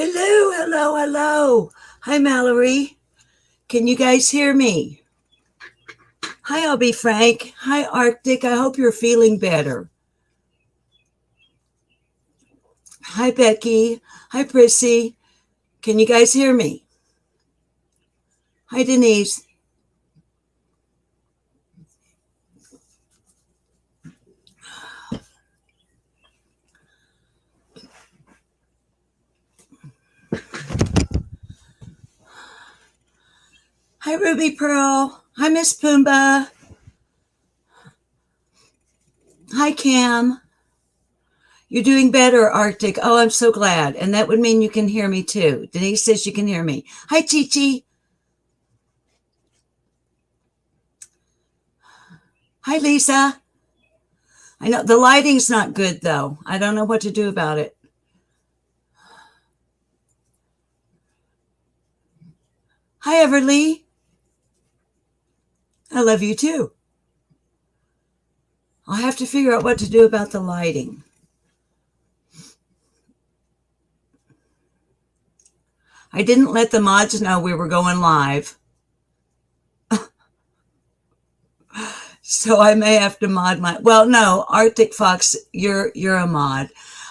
Hello, hello, hello. Hi, Mallory. Can you guys hear me? Hi, I'll be Frank. Hi, Arctic. I hope you're feeling better. Hi, Becky. Hi, Prissy. Can you guys hear me? Hi, Denise. Hi, Ruby Pearl. Hi, Miss Pumbaa. Hi, Cam. You're doing better, Arctic. Oh, I'm so glad. And that would mean you can hear me too. Denise says you can hear me. Hi, Chi Chi. Hi, Lisa. I know the lighting's not good though. I don't know what to do about it. Hi, Everly. I love you too. I'll have to figure out what to do about the lighting. I didn't let the mods know we were going live. So I may have to mod my, well, no, Arctic Fox, you're a mod.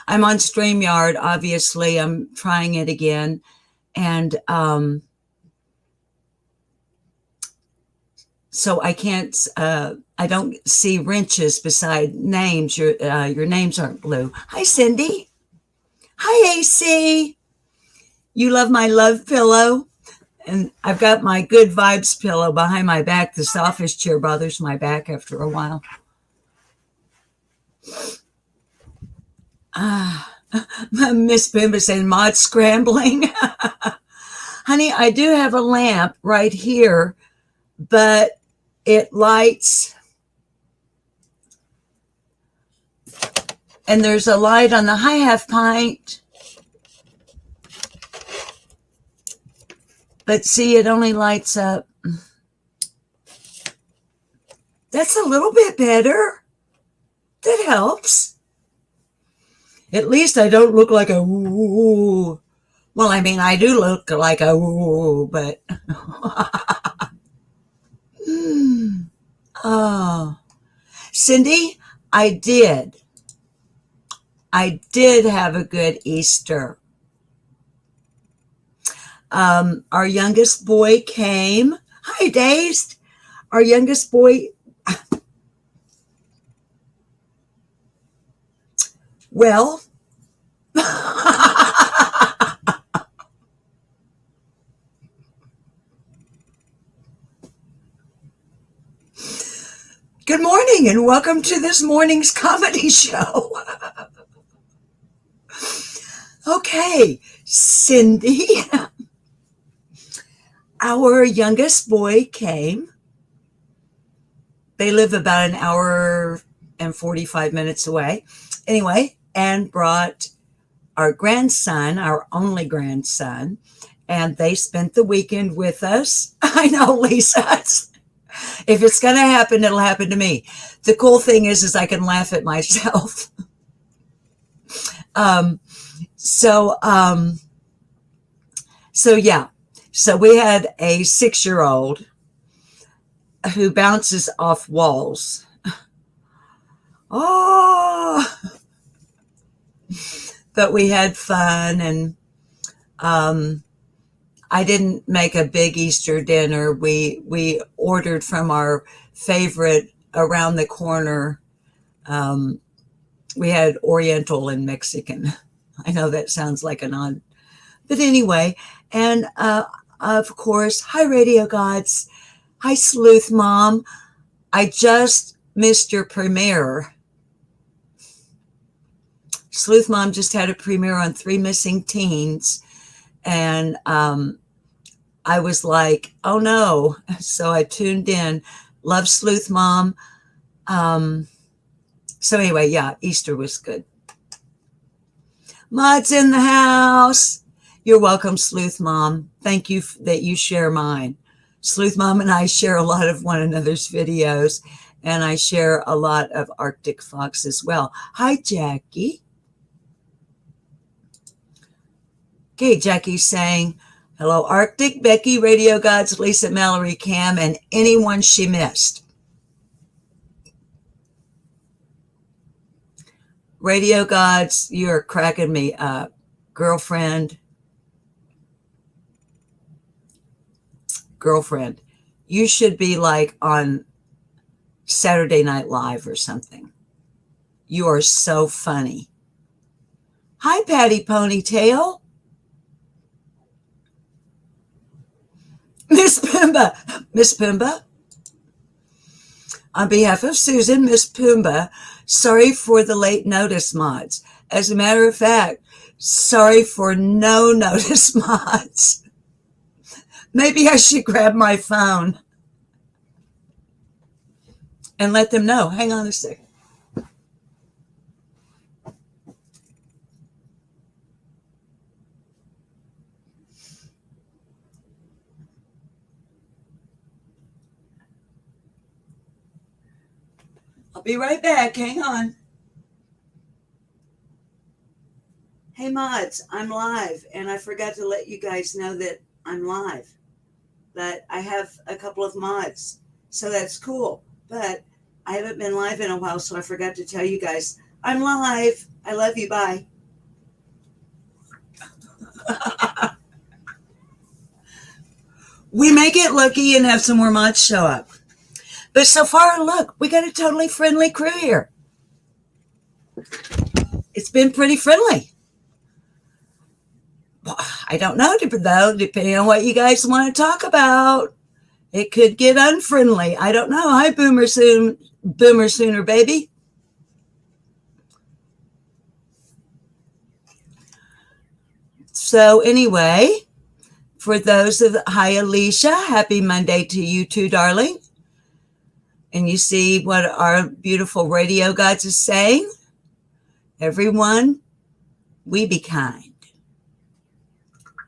I'm on StreamYard, obviously. I'm trying it again. And so I can't, I don't see wrenches beside names. Your names aren't blue. Hi, Cindy. Hi, AC. You love my love pillow? And I've got my good vibes pillow behind my back. This office chair bothers my back after a while. Miss Bimba saying mod scrambling. Honey, I do have a lamp right here, but it lights, and there's a light on the high half pint. But see, it only lights up. That's a little bit better. That helps. At least I don't look like a woo. Well, I mean, I do look like a woo, but oh, Cindy, I did have a good Easter. Our youngest boy came. Hi, Dazed. Our youngest boy, well, good morning and welcome to this morning's comedy show. Okay, Cindy, our youngest boy came. They live about an hour and 45 minutes away. Anyway, and brought our grandson, our only grandson, and they spent the weekend with us. I know, Lisa. If it's going to happen, it'll happen to me. The cool thing is I can laugh at myself. um, so, um, so yeah. So we had a 6-year-old who bounces off walls. Oh, but we had fun, and I didn't make a big Easter dinner. We ordered from our favorite around the corner. Um, we had Oriental and Mexican. I know that sounds like an odd, but anyway. And of course, hi Radio Gods, hi Sleuth Mom. I just missed your premiere. Sleuth Mom just had a premiere on Three Missing Teens, and I was like, oh no. So I tuned in. Love Sleuth Mom. So anyway, yeah, Easter was good. Mod's in the house. You're welcome, Sleuth Mom. Thank you that you share mine. Sleuth Mom and I share a lot of one another's videos, and I share a lot of Arctic Fox as well. Hi, Jackie. Okay, Jackie's saying, hello, Arctic, Becky, Radio Gods, Lisa, Mallory, Cam, and anyone she missed. Radio Gods, you're cracking me up. Girlfriend, you should be like on Saturday Night Live or something. You are so funny. Hi, Patty Ponytail. Miss Pumbaa. On behalf of Susan, Miss Pumbaa, sorry for the late notice mods. As a matter of fact, sorry for no notice mods. Maybe I should grab my phone and let them know. Hang on a second. I'll be right back. Hang on. Hey, mods, I'm live, and I forgot to let you guys know that I'm live. But I have a couple of mods, so that's cool. But I haven't been live in a while, so I forgot to tell you guys I'm live. I love you. Bye. We may get lucky and have some more mods show up. But so far, look, we got a totally friendly crew here. It's been pretty friendly. I don't know, though, depending on what you guys want to talk about. It could get unfriendly. I don't know. Hi, Boomer Sooner, baby. So anyway, for those of hi, Alicia, happy Monday to you too, darling. And you see what our beautiful Radio Gods is saying? Everyone, we be kind.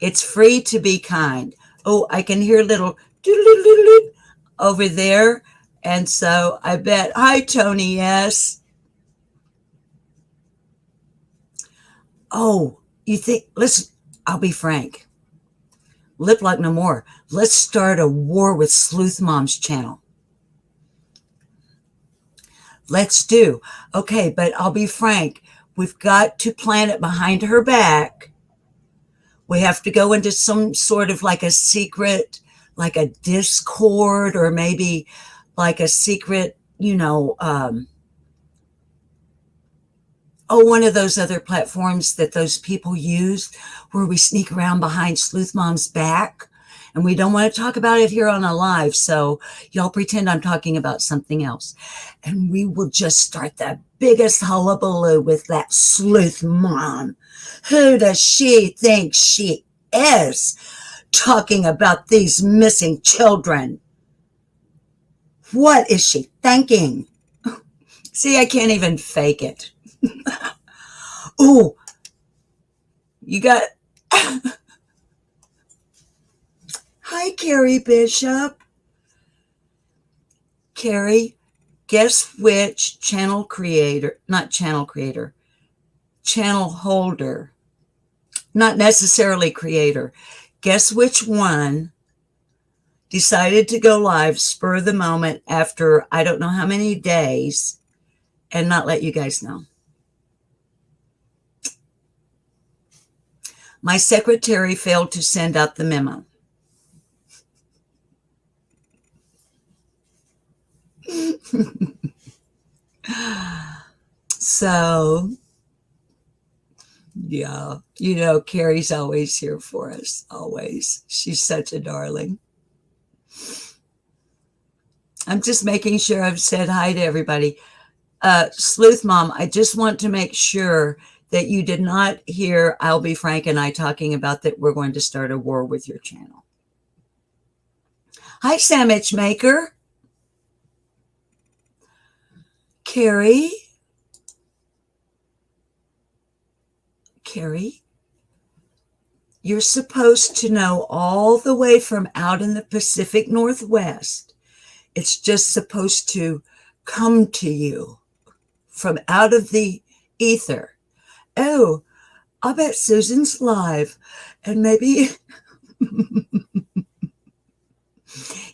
It's free to be kind. Oh, I can hear little over there. And so I bet, hi, Tony, yes. Oh, you think, listen, I'll be frank. Lip Like No More. Let's start a war with Sleuth Mom's channel. Let's do. Okay, but I'll be frank. We've got to plan it behind her back. We have to go into some sort of like a secret, like a Discord or maybe like a secret, one of those other platforms that those people use where we sneak around behind Sleuth Mom's back. And we don't want to talk about it here on a live. So y'all pretend I'm talking about something else. And we will just start the biggest hullabaloo with that Sleuth Mom. Who does she think she is talking about these missing children? What is she thinking? See, I can't even fake it. Oh, you got... Hi, Carrie Bishop. Carrie, guess which channel holder, not necessarily creator. Guess which one decided to go live spur of the moment after I don't know how many days and not let you guys know. My secretary failed to send out the memo. So, yeah, Carrie's always here for us, always. She's such a darling. I'm just making sure I've said hi to everybody. Sleuth Mom, I just want to make sure that you did not hear I'll Be Frank and I talking about that we're going to start a war with your channel. Hi, Sandwich Maker. Carrie, you're supposed to know all the way from out in the Pacific Northwest. It's just supposed to come to you from out of the ether. Oh, I'll bet Susan's live. And maybe,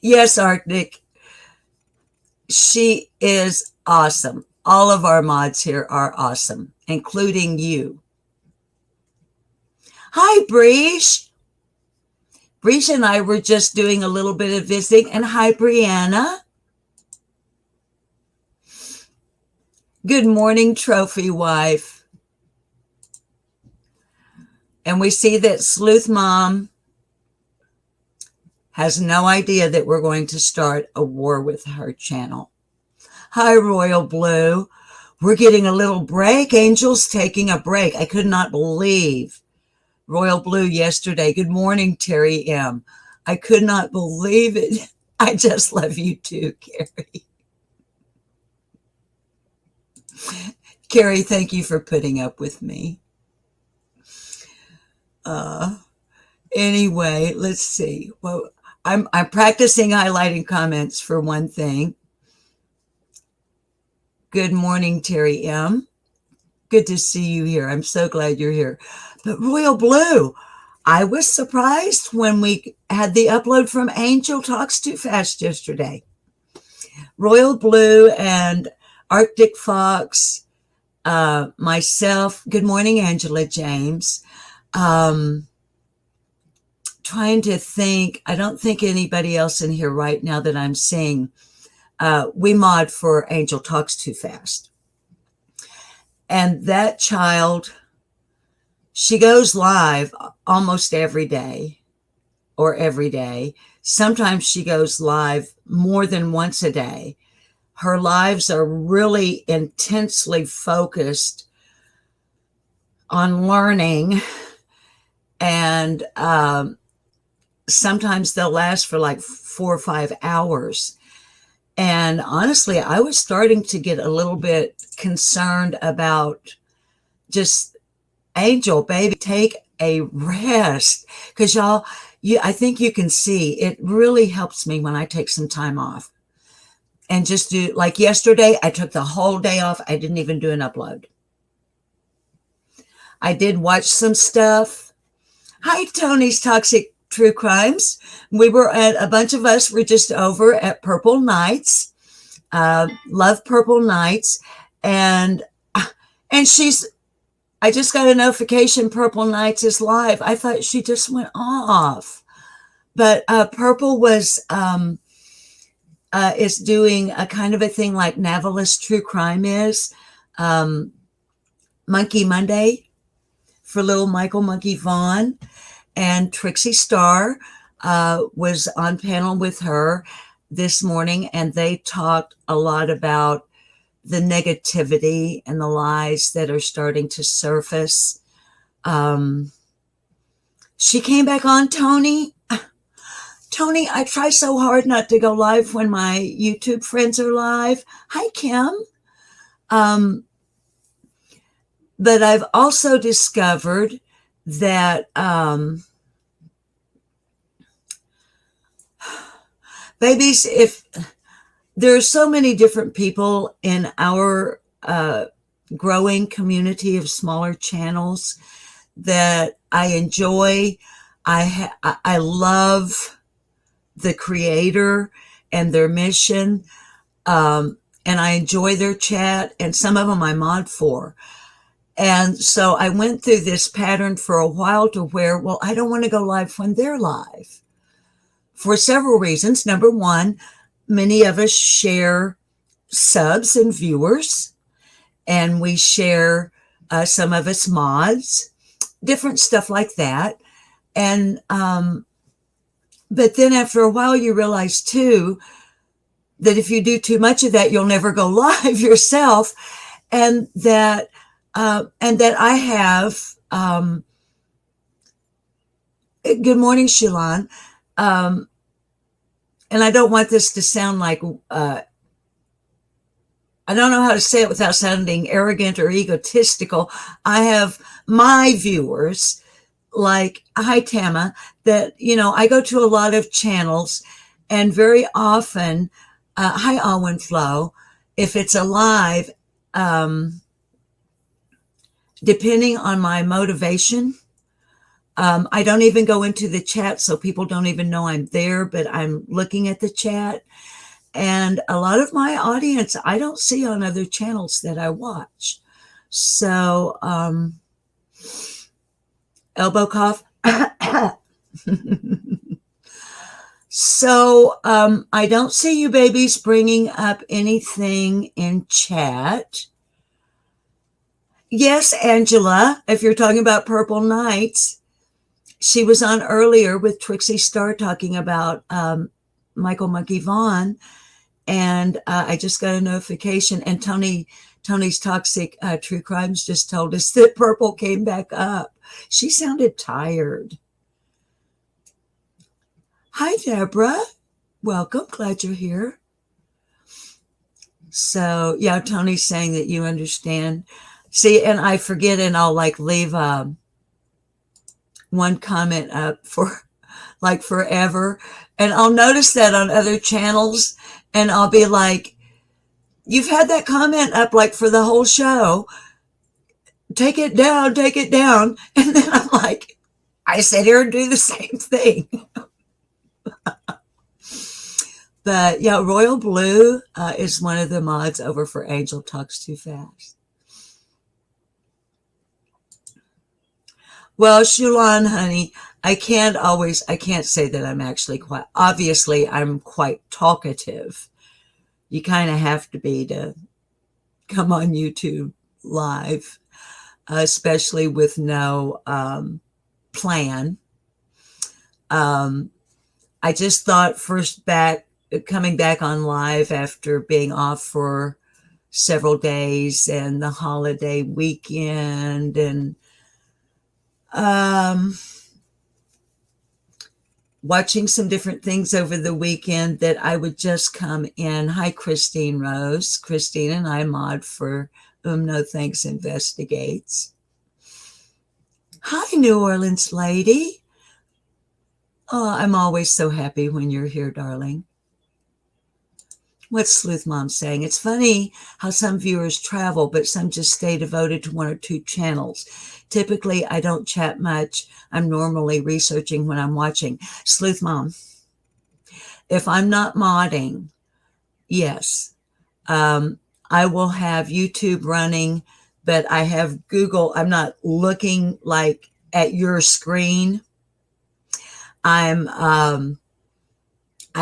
yes, Arctic, she is awesome. All of our mods here are awesome, including you. Hi, Breesh. Breesh and I were just doing a little bit of visiting. And hi, Brianna. Good morning, trophy wife. And we see that Sleuth Mom has no idea that we're going to start a war with her channel. Hi, Royal Blue. We're getting a little break. Angel's taking a break. I could not believe Royal Blue yesterday. Good morning, Terry M. I could not believe it. I just love you too, Carrie. Carrie, thank you for putting up with me. Anyway, let's see. Well, I'm practicing highlighting comments for one thing. Good morning, Terry M. Good to see you here. I'm so glad you're here. But Royal Blue, I was surprised when we had the upload from Angel Talks Too Fast yesterday. Royal Blue and Arctic Fox, myself, good morning, Angela James. Trying to think, I don't think anybody else in here right now that I'm seeing. We mod for Angel Talks Too Fast. And that child, she goes live almost every day or every day. Sometimes she goes live more than once a day. Her lives are really intensely focused on learning, and sometimes they'll last for like 4 or 5 hours. And honestly, I was starting to get a little bit concerned about just, Angel, baby, take a rest. Because y'all, I think you can see it really helps me when I take some time off and just do, like yesterday, I took the whole day off. I didn't even do an upload. I did watch some stuff. Hi, Tony's Toxic True Crimes. We were at, a bunch of us were just over at Purple Nights. Love Purple Nights. And I just got a notification Purple Nights is live. I thought she just went off. But Purple is doing a kind of a thing like Navalist True Crime is. Monkey Monday for little Michael Monkey Vaughn. And Trixie Starr was on panel with her this morning, and they talked a lot about the negativity and the lies that are starting to surface. She came back on, Tony. Tony, I try so hard not to go live when my YouTube friends are live. Hi, Kim. But I've also discovered that babies, if there are so many different people in our growing community of smaller channels that I enjoy. I love the creator and their mission, and I enjoy their chat, and some of them I mod for. And so I went through this pattern for a while to where, well, I don't want to go live when they're live for several reasons. Number one, many of us share subs and viewers, and we share some of us mods, different stuff like that. And but then after a while, you realize too that if you do too much of that, you'll never go live yourself, and that I have. Good morning, Shilan. And I don't want this to sound like I don't know how to say it without sounding arrogant or egotistical. I have my viewers, like, hi, Tama, that, I go to a lot of channels, and very often, hi, Alwyn Flo, if it's a live, depending on my motivation, I don't even go into the chat, so people don't even know I'm there, but I'm looking at the chat. And a lot of my audience, I don't see on other channels that I watch. So, elbow cough. So, I don't see you babies bringing up anything in chat. Yes, Angela, if you're talking about Purple Nights, she was on earlier with Trixie Star talking about Michael Monkey Vaughn, and I just got a notification, and Tony's Toxic True Crimes just told us that Purple came back up. She sounded tired. Hi, Deborah. Welcome. Glad you're here. So, yeah, Tony's saying that you understand. See, and I forget, and I'll like leave one comment up for like forever. And I'll notice that on other channels, and I'll be like, you've had that comment up like for the whole show. Take it down, take it down. And then I'm like, I sit here and do the same thing. But yeah, Royal Blue is one of the mods over for Angel Talks Too Fast. Well, Shulan, honey, I can't say that I'm actually obviously I'm quite talkative. You kind of have to be to come on YouTube live, especially with no plan. I just thought coming back on live after being off for several days and the holiday weekend and watching some different things over the weekend, that I would just come in. Hi, Christine Rose. Christine and I mod for No Thanks Investigates. Hi, New Orleans lady. Oh, I'm always so happy when you're here, darling. What's Sleuth Mom saying? It's funny how some viewers travel, but some just stay devoted to one or two channels. Typically, I don't chat much. I'm normally researching when I'm watching. Sleuth Mom, if I'm not modding, yes, I will have YouTube running, but I have Google. I'm not looking like at your screen. I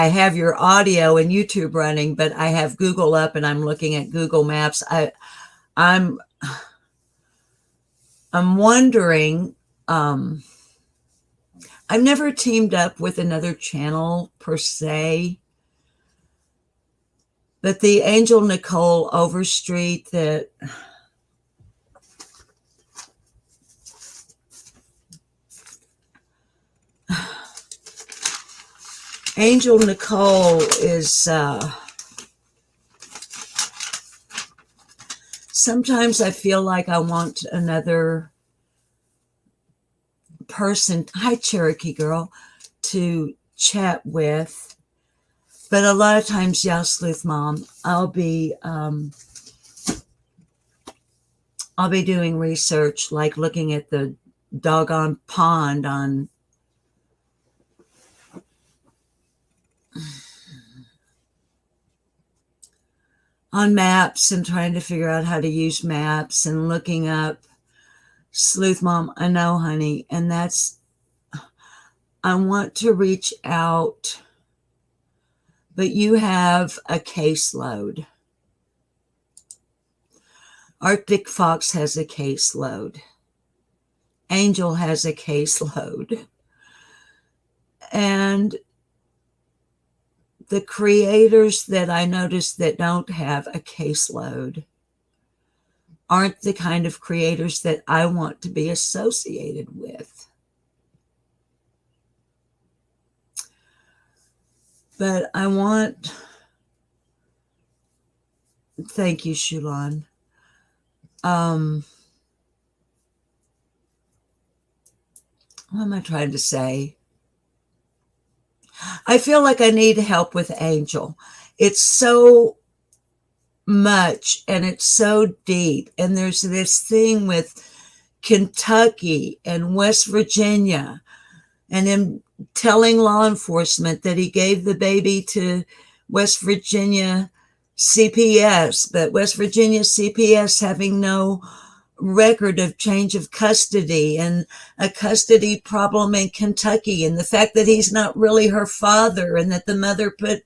have your audio and YouTube running, but I have Google up and I'm looking at Google Maps. I'm wondering, I've never teamed up with another channel per se, but the Angel Nicole Overstreet that Angel Nicole is sometimes I feel like I want another person, hi Cherokee girl, to chat with. But a lot of times, yeah, Sleuth Mom, I'll be doing research, like looking at the doggone pond on maps and trying to figure out how to use maps and looking up. Sleuth Mom, I know, honey, and I want to reach out, but you have a caseload. Arctic Fox has a caseload. Angel has a caseload. And the creators that I notice that don't have a caseload aren't the kind of creators that I want to be associated with. But I want, thank you, Shulan. What am I trying to say? I feel like I need help with Angel. It's so much and it's so deep. And there's this thing with Kentucky and West Virginia, and him telling law enforcement that he gave the baby to West Virginia CPS, but West Virginia CPS having no record of change of custody, and a custody problem in Kentucky, and the fact that he's not really her father, and that the mother put,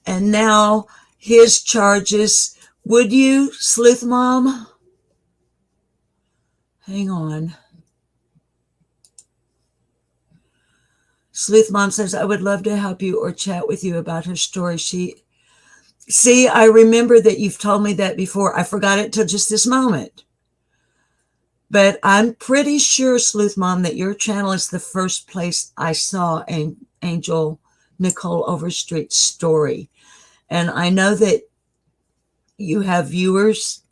and now his charges. Would you, Sleuth Mom? Hang on. Sleuth Mom says, I would love to help you or chat with you about her story. See, I remember that you've told me that before. I forgot it till just this moment. But I'm pretty sure, Sleuth Mom, that your channel is the first place I saw Angel Nicole Overstreet's story. And I know that you have viewers,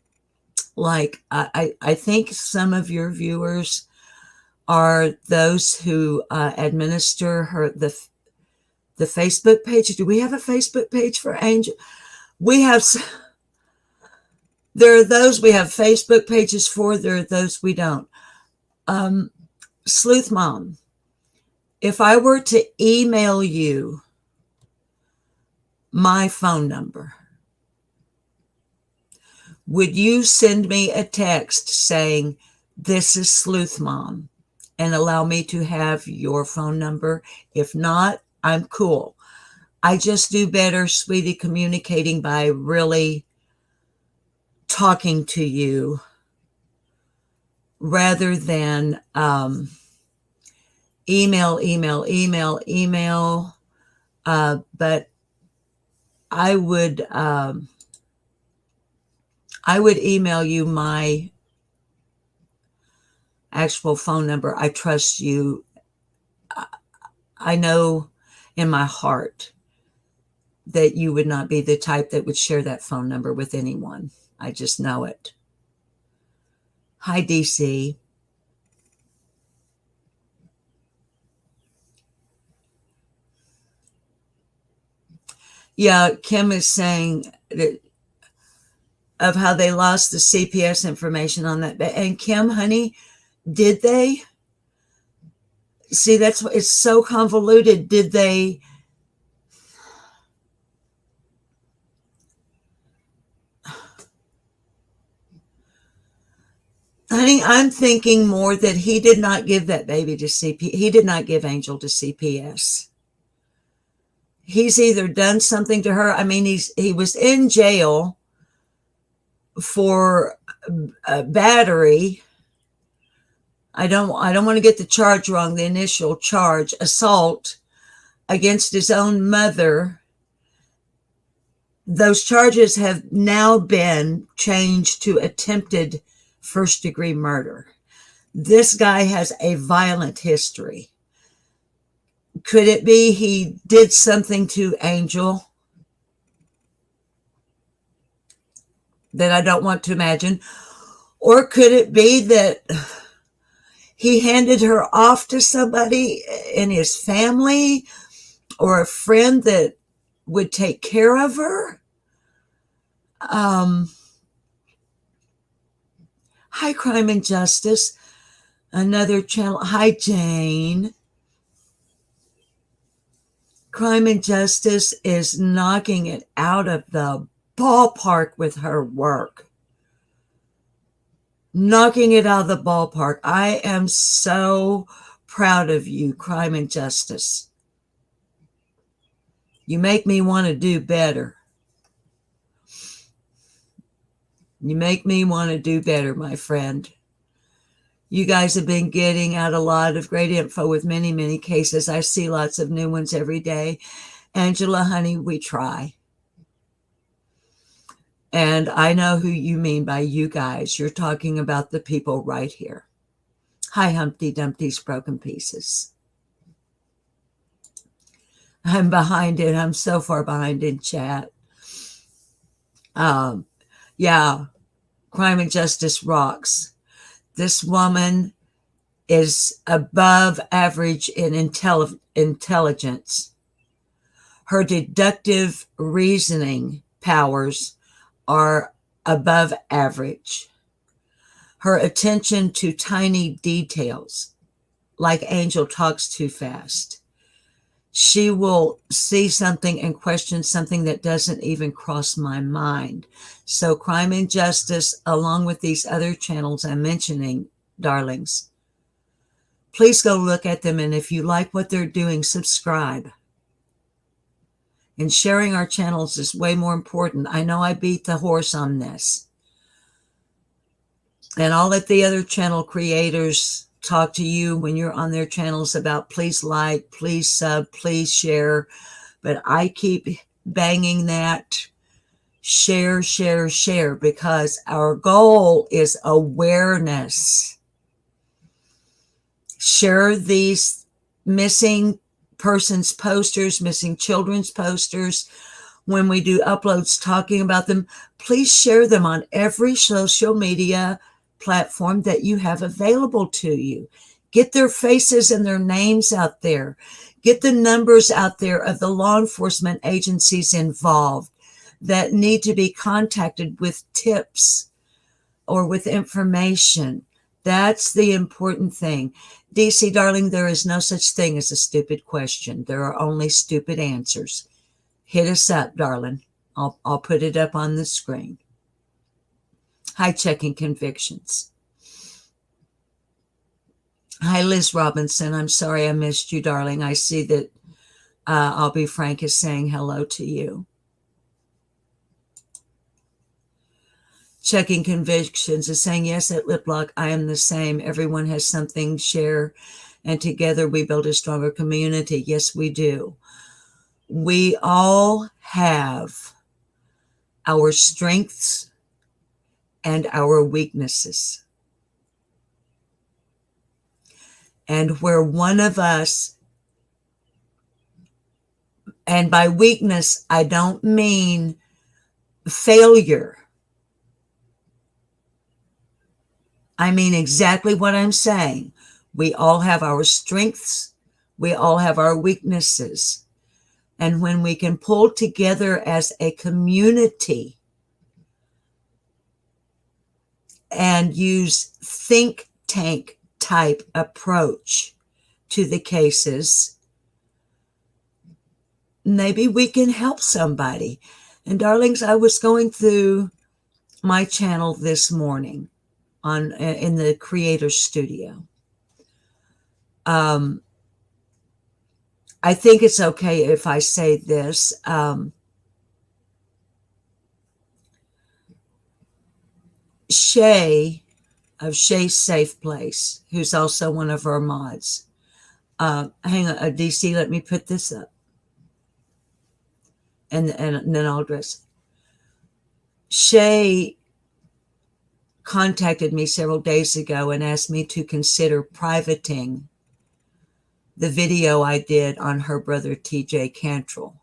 like I think some of your viewers are those who administer the Facebook page. Do we have a Facebook page for Angel? There are those we have Facebook pages for. There are those we don't. Sleuth Mom, if I were to email you my phone number, would you send me a text saying, this is Sleuth Mom, and allow me to have your phone number? If not, I'm cool. I just do better, sweetie, communicating by really talking to you rather than email. But I would email you my actual phone number. I trust you. I know in my heart that you would not be the type that would share that phone number with anyone. I just know it. Hi, DC. Yeah, Kim is saying that of how they lost the CPS information on that. And Kim, honey, did they? See, that's what it's so convoluted. Did they? Honey, I'm thinking more that he did not give that baby to CPS. He did not give Angel to CPS. He's either done something to her. I mean, he was in jail for battery. I don't want to get the charge wrong. The initial charge, assault against his own mother. Those charges have now been changed to attempted first-degree murder. This guy has a violent history. Could it be he did something to Angel that I don't want to imagine? Or could it be that he handed her off to somebody in his family or a friend that would take care of her? Hi, Crime and Justice. Another channel. Hi, Jane. Crime and Justice is knocking it out of the ballpark with her work. Knocking it out of the ballpark. I am so proud of you, Crime and Justice. You make me want to do better. You make me want to do better, my friend. You guys have been getting out a lot of great info with many, many cases. I see lots of new ones every day. Angela, honey, we try. And I know who you mean by you guys. You're talking about the people right here. Hi, Humpty Dumpty's Broken Pieces. I'm behind it. I'm so far behind in chat. Yeah, Crime and Justice rocks. This woman is above average in intelligence. Her deductive reasoning powers are above average. Her attention to tiny details, like Angel talks too fast. She will see something and question something that doesn't even cross my mind. So Crime and Justice, along with these other channels I'm mentioning, darlings, please go look at them. And if you like what they're doing, subscribe. And sharing our channels is way more important. I know I beat the horse on this. And I'll let the other channel creators talk to you when you're on their channels about please like, please sub, please share. But I keep banging that share, share, share, because our goal is awareness. Share these missing persons posters, missing children's posters. When we do uploads talking about them, please share them on every social media platform that you have available to you. Get their faces and their names out there. Get the numbers out there of the law enforcement agencies involved that need to be contacted with tips or with information. That's the important thing. DC, darling, there is no such thing as a stupid question. There are only stupid answers. Hit us up, darling. I'll put it up on the screen. Hi, Checking Convictions. Hi, Liz Robinson. I'm sorry I missed you, darling. I see that I'll Be Frank is saying hello to you. Checking Convictions is saying, yes, at Lip Lock, I am the same. Everyone has something to share, and together we build a stronger community. Yes, we do. We all have our strengths and our weaknesses. And where one of us, and by weakness, I don't mean failure. I mean exactly what I'm saying. We all have our strengths. We all have our weaknesses. And when we can pull together as a community and use think tank type approach to the cases, maybe we can help somebody. And darlings, I was going through my channel this morning in the Creator Studio. I think it's okay if I say this. Shay of Shay's Safe Place, who's also one of our mods. Hang on, DC, let me put this up. And then I'll address it. Shay contacted me several days ago and asked me to consider privating the video I did on her brother, TJ Cantrell,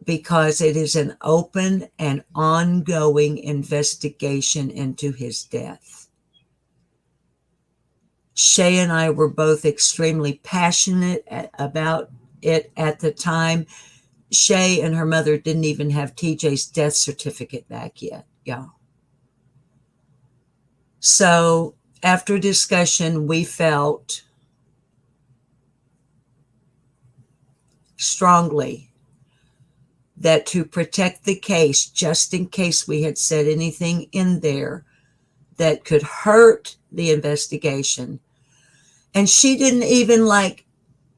because it is an open and ongoing investigation into his death. Shay and I were both extremely passionate about it at the time. Shay and her mother didn't even have TJ's death certificate back yet, y'all. So after discussion, we felt strongly that to protect the case, just in case we had said anything in there that could hurt the investigation. And she didn't even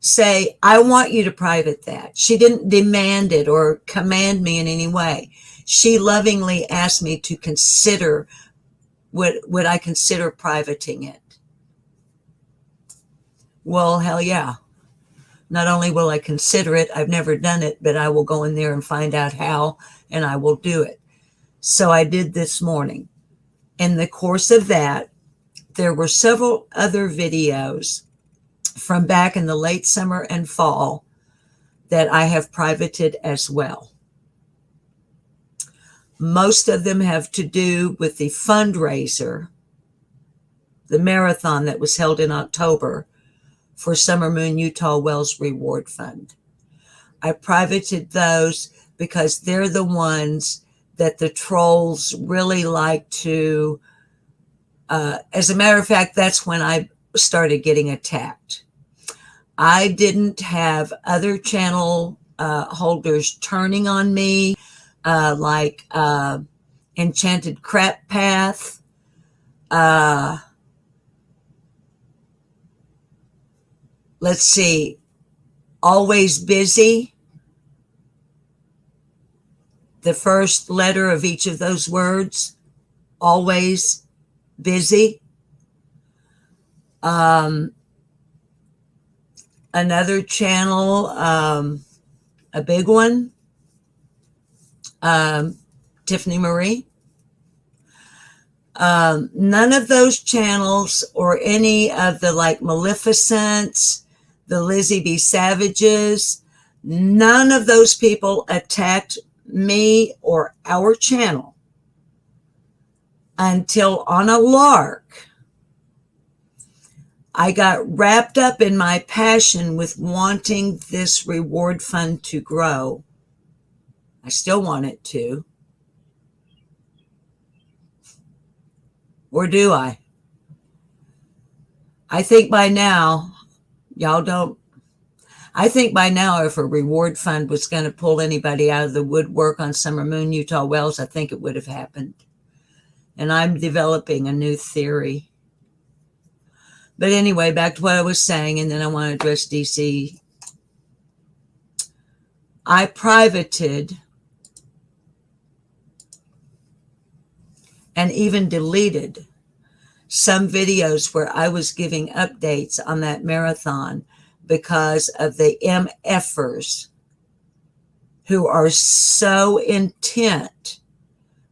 say, I want you to private that. She didn't demand it or command me in any way. She lovingly asked me to consider, would I consider privating it? Well, hell yeah. Not only will I consider it, I've never done it, but I will go in there and find out how, and I will do it. So I did this morning. In the course of that, there were several other videos from back in the late summer and fall that I have privated as well. Most of them have to do with the fundraiser, the marathon that was held in October for Summer Moon Utah Wells Reward Fund. I privated those because they're the ones that the trolls really like to, as a matter of fact, that's when I started getting attacked. I didn't have other channel holders turning on me, like Enchanted Crap Path, let's see, Always Busy, the first letter of each of those words, Always Busy. Another channel, a big one, Tiffany Marie. None of those channels or any of the like Maleficents, the Lizzie B. Savages, none of those people attacked me or our channel until on a lark I got wrapped up in my passion with wanting this reward fund to grow. I still want it to. Or do I? I think by now, I think by now if a reward fund was going to pull anybody out of the woodwork on Summer Moon, Utah Wells, I think it would have happened. And I'm developing a new theory. But anyway, back to what I was saying, and then I want to address DC. I privated and even deleted some videos where I was giving updates on that marathon because of the MFers who are so intent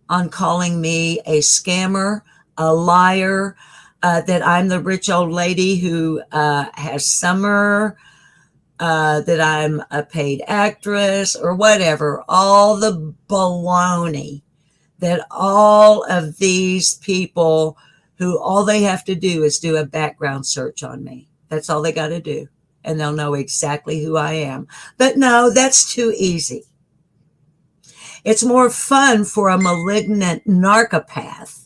on calling me a scammer, a liar, that I'm the rich old lady who has summer, that I'm a paid actress or whatever, all the baloney that all of these people who all they have to do is do a background search on me. That's all they got to do. And they'll know exactly who I am. But no, that's too easy. It's more fun for a malignant narcopath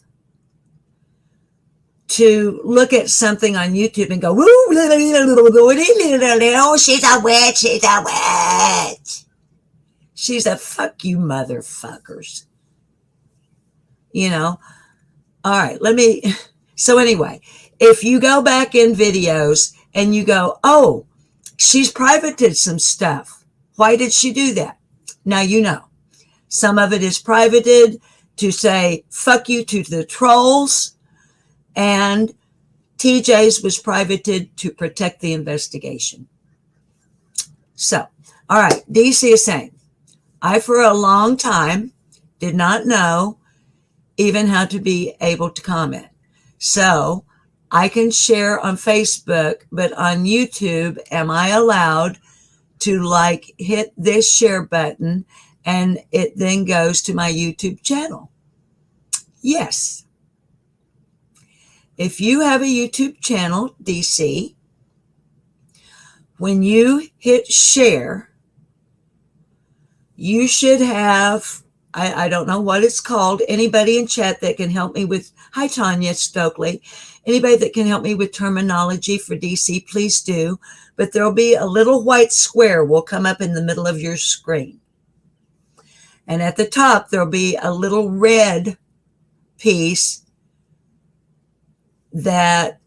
to look at something on YouTube and go, woo, she's a witch, she's a witch. She's a fuck you motherfuckers. You know, all right, so anyway, if you go back in videos and you go, oh, she's privated some stuff. Why did she do that? Now, you know, some of it is privated to say, fuck you to the trolls. And TJ's was privated to protect the investigation. So, all right, DC is saying, I for a long time did not know even how to be able to comment. So I can share on Facebook, but on YouTube, am I allowed to like hit this share button and it then goes to my YouTube channel? Yes. If you have a YouTube channel, DC, when you hit share, you should have, I don't know what it's called. Anybody in chat that can help me with, hi, Tanya Stokely. Anybody that can help me with terminology for DC, please do. But there'll be a little white square will come up in the middle of your screen. And at the top, there'll be a little red piece that,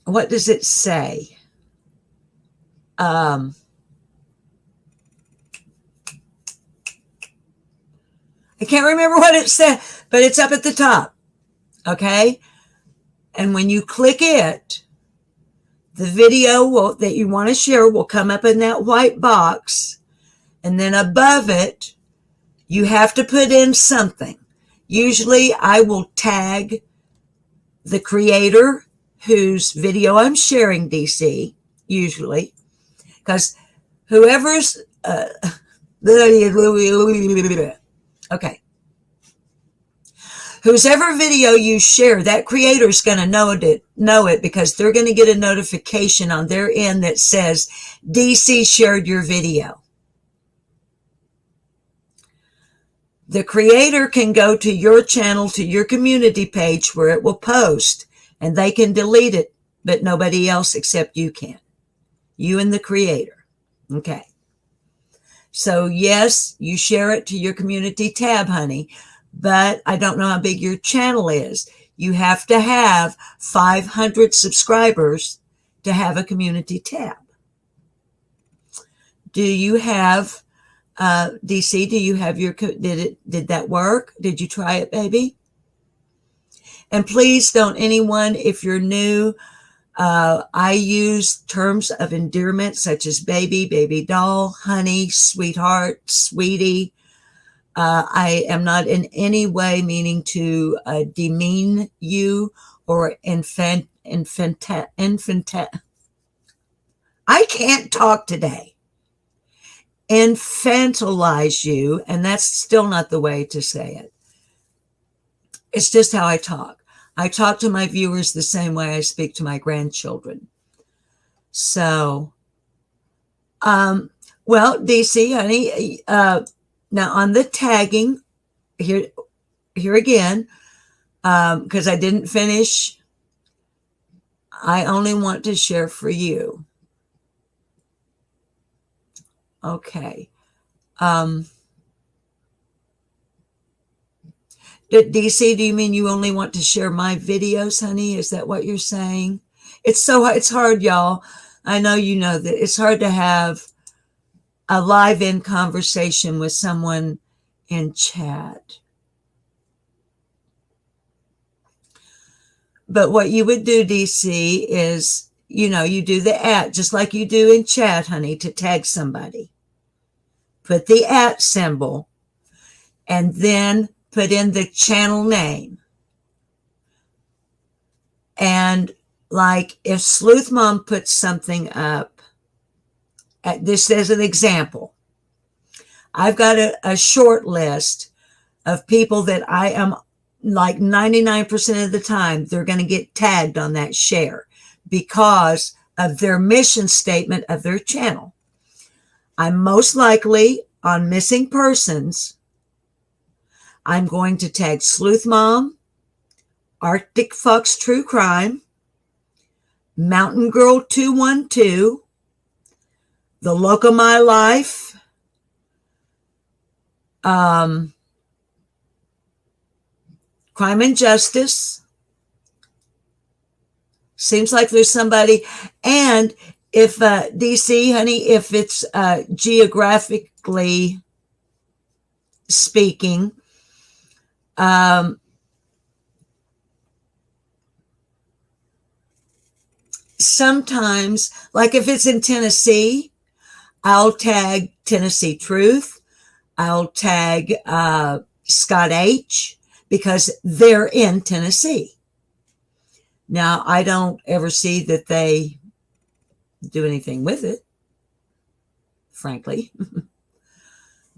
what does it say? I can't remember what it said, but it's up at the top. Okay. And when you click it, the video that you want to share will come up in that white box. And then above it, you have to put in something. Usually I will tag the creator whose video I'm sharing, DC, usually, because whoever's, okay. Whoever video you share, that creator is going to know it because they're going to get a notification on their end that says DC shared your video. The creator can go to your channel, to your community page where it will post, and they can delete it, but nobody else except you can. You and the creator. Okay. So yes, you share it to your community tab, honey, but I don't know how big your channel is. You have to have 500 subscribers to have a community tab. Do you have, DC, do you have your, did that work? Did you try it, baby? And please don't anyone, if you're new, I use terms of endearment such as baby, baby doll, honey, sweetheart, sweetie. I am not in any way meaning to demean you or I can't talk today. Infantilize you, and that's still not the way to say it. It's just how I talk. I talk to my viewers the same way I speak to my grandchildren. So, well, DC, honey, now on the tagging, here again, because I didn't finish, I only want to share for you. Okay. DC, do you mean you only want to share my videos, honey? Is that what you're saying? It's hard, y'all. I know you know that it's hard to have a live-in conversation with someone in chat. But what you would do, DC, is, you do the @ just like you do in chat, honey, to tag somebody. Put the @ symbol and then put in the channel name. And like if Sleuth Mom puts something up, this as an example, I've got a short list of people that I am like 99% of the time, they're going to get tagged on that share because of their mission statement of their channel. I'm most likely on missing persons. I'm going to tag Sleuth Mom, Arctic Fox True Crime, Mountain Girl 212, The Look of My Life, Crime and Justice. Seems like there's somebody. And if DC, honey, if it's geographically speaking, sometimes, like if it's in Tennessee, I'll tag Tennessee Truth. I'll tag Scott H, because they're in Tennessee. Now, I don't ever see that they do anything with it, frankly.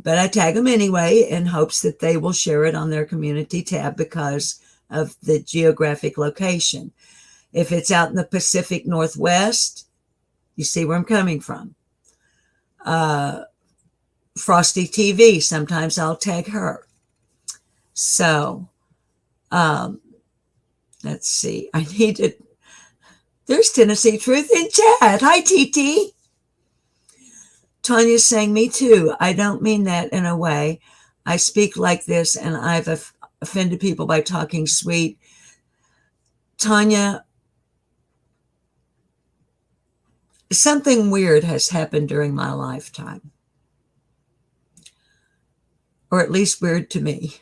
But I tag them anyway in hopes that they will share it on their community tab because of the geographic location. If it's out in the Pacific Northwest, you see where I'm coming from. Frosty TV, sometimes I'll tag her. So, let's see. I need to. There's Tennessee Truth in chat. Hi, TT. Tanya's saying, me too. I don't mean that in a way. I speak like this and I've offended people by talking sweet. Tanya, something weird has happened during my lifetime. Or at least weird to me.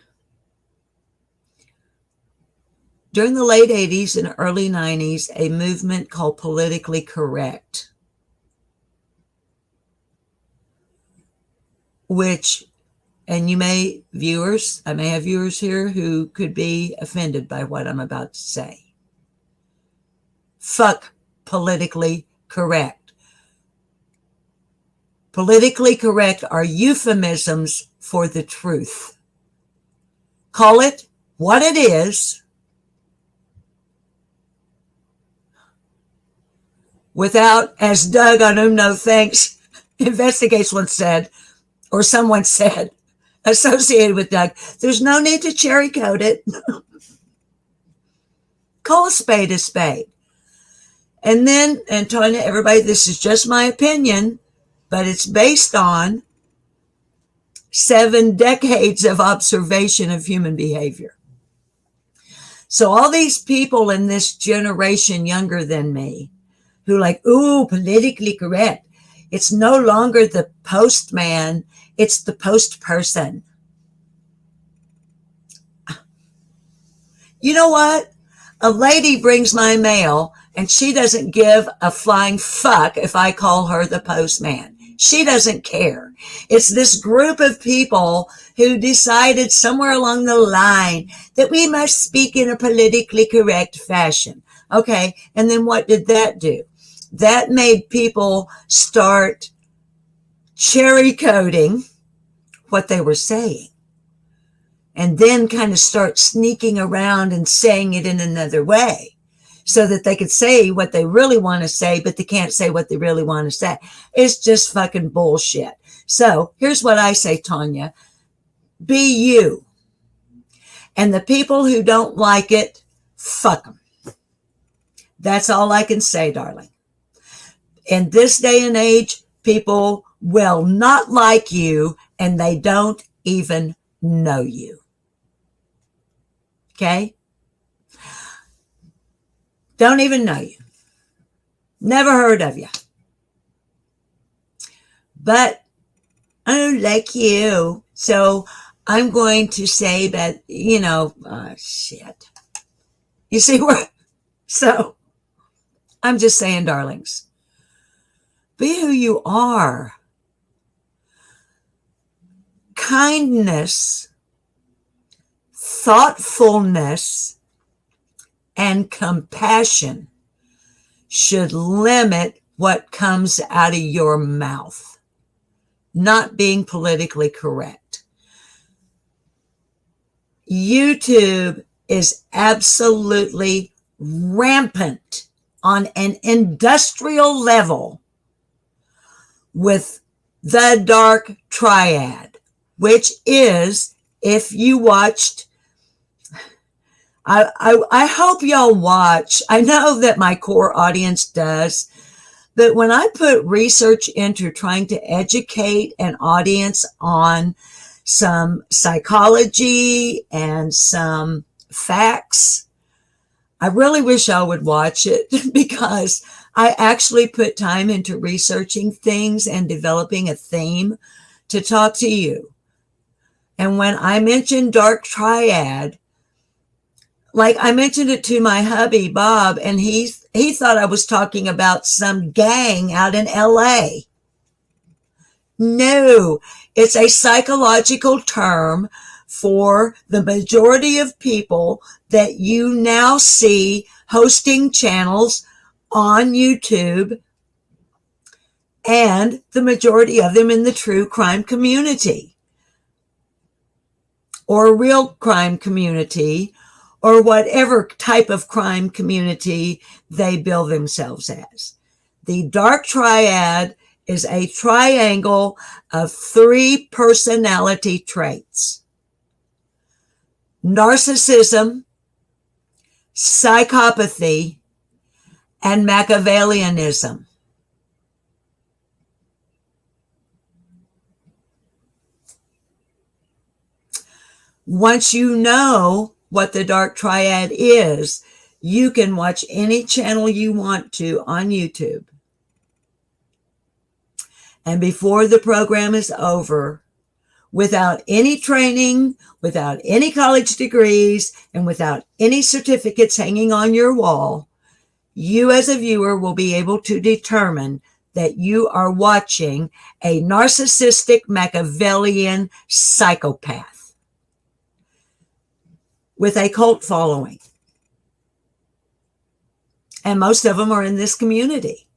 During the late 80s and early 90s, a movement called Politically Correct, which, and I may have viewers here who could be offended by what I'm about to say. Fuck politically correct. Politically correct are euphemisms for the truth. Call it what it is. Without, as Doug on Whom No Thanks Investigates once said, or someone said, associated with Doug. There's no need to cherry coat it. Call a spade a spade. And then, and Tanya, everybody, this is just my opinion, but it's based on 7 decades of observation of human behavior. So all these people in this generation younger than me who like, ooh, politically correct. It's no longer the postman, it's the post person. You know what? A lady brings my mail and she doesn't give a flying fuck if I call her the postman. She doesn't care. It's this group of people who decided somewhere along the line that we must speak in a politically correct fashion. Okay, and then what did that do? That made people start cherry coating what they were saying, and then kind of start sneaking around and saying it in another way so that they could say what they really want to say, but they can't say what they really want to say. It's just fucking bullshit. So here's what I say, Tanya. Be you. And the people who don't like it, fuck them. That's all I can say, darling. In this day and age, people will not like you and they don't even know you. Okay? Don't even know you. Never heard of you. But I don't like you. So I'm going to say that, shit. You see where? So I'm just saying, darlings, be who you are. Kindness, thoughtfulness, and compassion should limit what comes out of your mouth, not being politically correct. YouTube is absolutely rampant on an industrial level with the dark triad, which is, if you watched, I hope y'all watch. I know that my core audience does, but when I put research into trying to educate an audience on some psychology and some facts, I really wish I would watch it because I actually put time into researching things and developing a theme to talk to you. And when I mentioned dark triad, like I mentioned it to my hubby, Bob, and he thought I was talking about some gang out in LA. No, it's a psychological term for the majority of people that you now see hosting channels on YouTube, and the majority of them in the true crime community or real crime community or whatever type of crime community they bill themselves as. The dark triad is a triangle of 3 personality traits: narcissism, psychopathy, and Machiavellianism. Once you know what the dark triad is, you can watch any channel you want to on YouTube. And before the program is over, without any training, without any college degrees, and without any certificates hanging on your wall, you as a viewer will be able to determine that you are watching a narcissistic Machiavellian psychopath with a cult following. And most of them are in this community.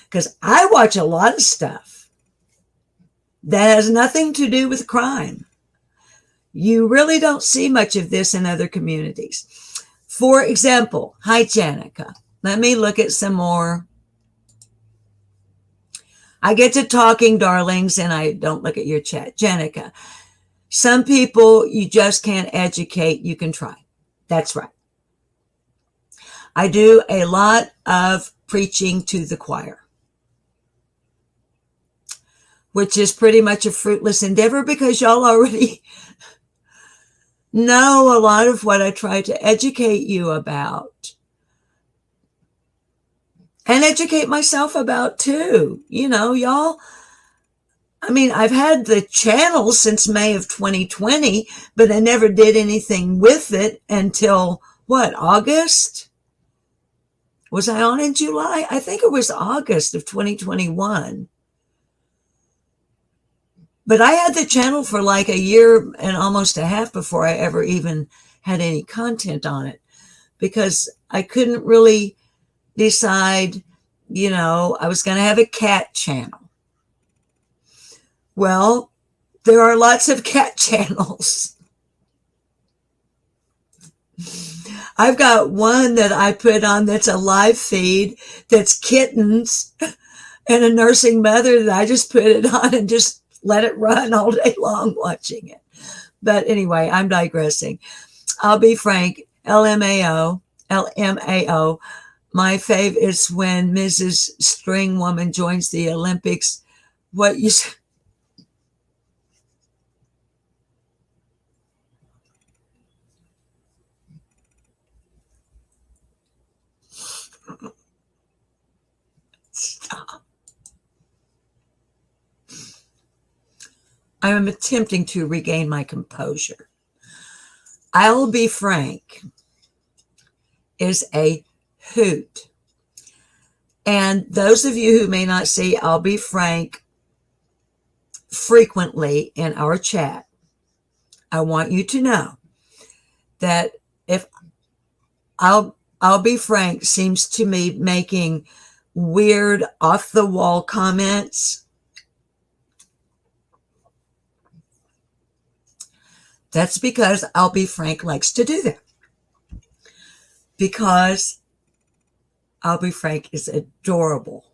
Because I watch a lot of stuff that has nothing to do with crime. You really don't see much of this in other communities. For example, hi, Janica. Let me look at some more. I get to talking, darlings, and I don't look at your chat. Janica, Some people you just can't educate, you can try. That's right. I do a lot of preaching to the choir, which is pretty much a fruitless endeavor because y'all already know a lot of what I try to educate you about and educate myself about too. You know, y'all, I mean, I've had the channel since May of 2020, but I never did anything with it until what, August? Was I on in July? I think it was August of 2021. But I had the channel for like a year and almost a half before I ever even had any content on it because I couldn't really decide, you know, I was going to have a cat channel. Well, there are lots of cat channels. I've got one that I put on that's a live feed that's kittens and a nursing mother that I just put it on and just let it run all day long watching it. But anyway, I'm digressing. I'll be frank, LMAO. My fave is when Mrs. String Woman joins the Olympics. What you stop. I am attempting to regain my composure. I'll be frank is a hoot. And those of you who may not see I'll be frank frequently in our chat, I want you to know that if I'll be frank seems to me making weird off the wall comments, that's because I'll be frank likes to do that. Because I'll be frank is adorable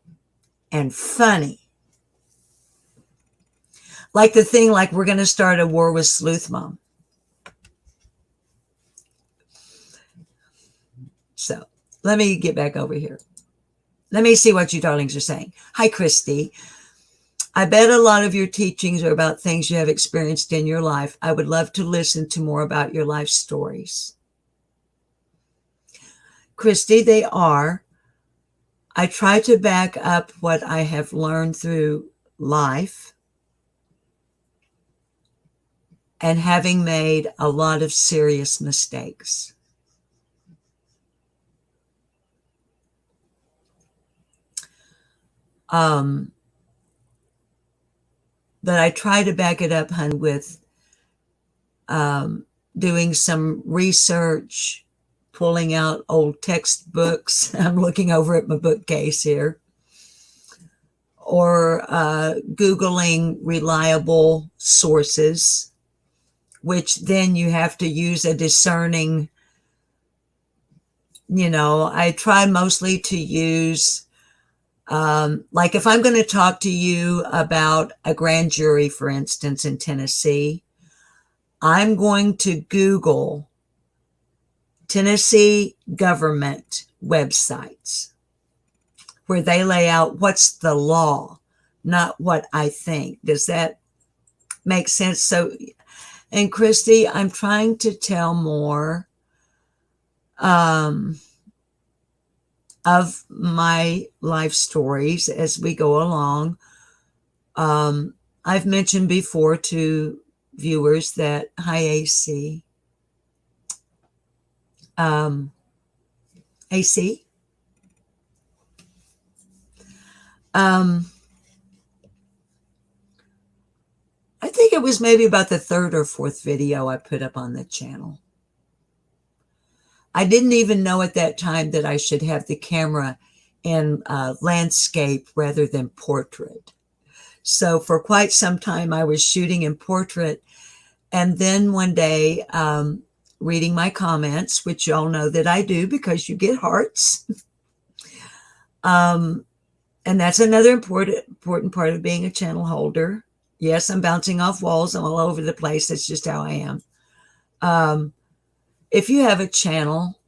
and funny. Like the thing like we're going to start a war with Sleuth Mom. So let me get back over here. Let me see what you darlings are saying. Hi, Christy. I bet a lot of your teachings are about things you have experienced in your life. I would love to listen to more about your life stories. Christy, they are. I try to back up what I have learned through life and having made a lot of serious mistakes. But I try to back it up, hun, with doing some research, pulling out old textbooks. I'm looking over at my bookcase here. Or Googling reliable sources, which then you have to use a discerning, you know, I try mostly to use, like if I'm going to talk to you about a grand jury, for instance, in Tennessee, I'm going to Google Tennessee government websites where they lay out what's the law, not what I think. Does that make sense? So, and Christy, I'm trying to tell more of my life stories as we go along. I've mentioned before to viewers that, hi, AC. AC? I think it was maybe about the third or fourth video I put up on the channel. I didn't even know at that time that I should have the camera in landscape rather than portrait. So for quite some time, I was shooting in portrait. And then one day, reading my comments, which y'all know that I do because you get hearts. And that's another important part of being a channel holder. Yes, I'm bouncing off walls. I'm all over the place. That's just how I am. If you have a channel,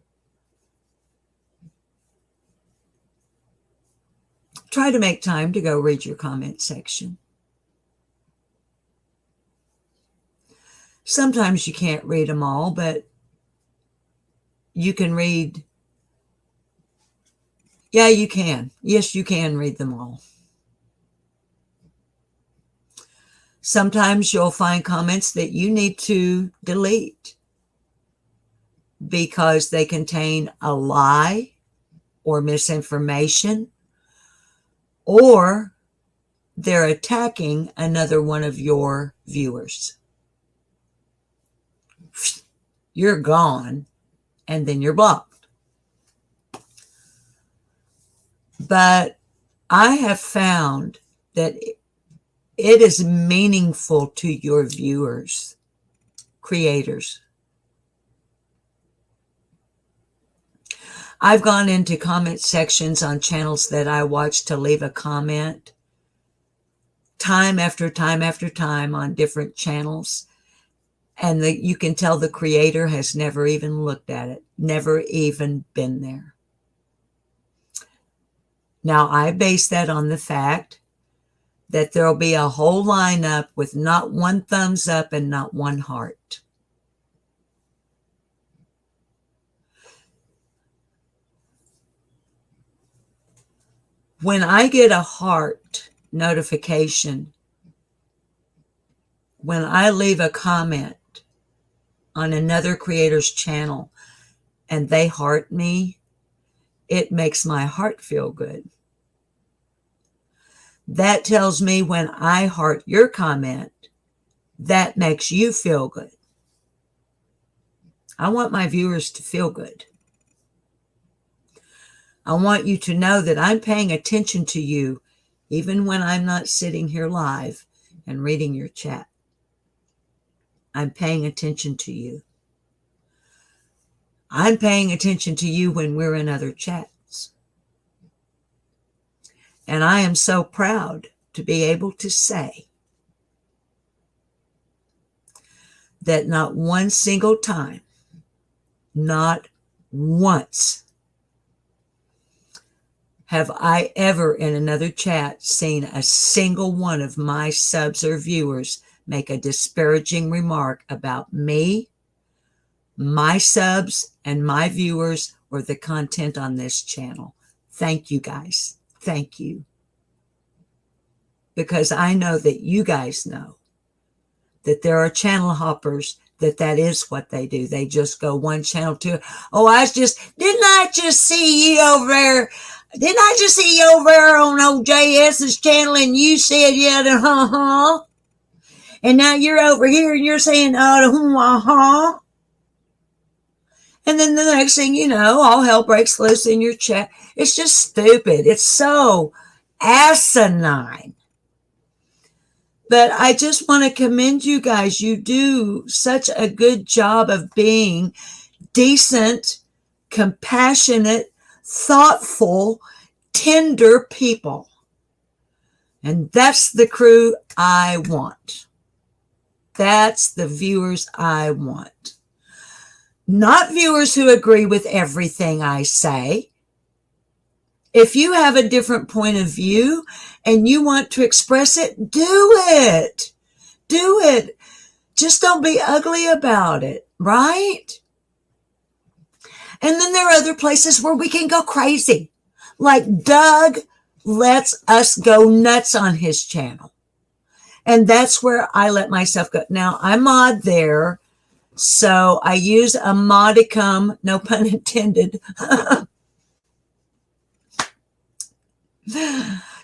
try to make time to go read your comment section. Sometimes you can't read them all, but you can read. Yeah, you can. Yes, you can read them all. Sometimes you'll find comments that you need to delete because they contain a lie or misinformation, or they're attacking another one of your viewers. You're gone, and then you're blocked. But I have found that it is meaningful to your viewers, creators. I've gone into comment sections on channels that I watch to leave a comment time after time after time on different channels. And you can tell the creator has never even looked at it, never even been there. Now, I base that on the fact that there'll be a whole lineup with not one thumbs up and not one heart. When I get a heart notification, when I leave a comment on another creator's channel and they heart me, it makes my heart feel good. That tells me when I heart your comment, that makes you feel good. I want my viewers to feel good. I want you to know that I'm paying attention to you even when I'm not sitting here live and reading your chat. I'm paying attention to you. I'm paying attention to you when we're in other chats. And I am so proud to be able to say that not one single time, not once, have I ever in another chat seen a single one of my subs or viewers make a disparaging remark about me, my subs, and my viewers, or the content on this channel. Thank you, guys. Thank you. Because I know that you guys know that there are channel hoppers that is what they do. They just go one channel to, oh, didn't I just see you over there? Didn't I just see you over there on OJS's channel and you said, yeah, the and now you're over here and you're saying, the and then the next thing you know, all hell breaks loose in your chat. It's just stupid. It's so asinine. But I just want to commend you guys. You do such a good job of being decent, compassionate, thoughtful, tender people. And that's the crew I want. That's the viewers I want. Not viewers who agree with everything I say. If you have a different point of view and you want to express it, do it. Do it. Just don't be ugly about it, right? And then there are other places where we can go crazy. Like Doug lets us go nuts on his channel. And that's where I let myself go. Now, I mod there, so I use a modicum, no pun intended.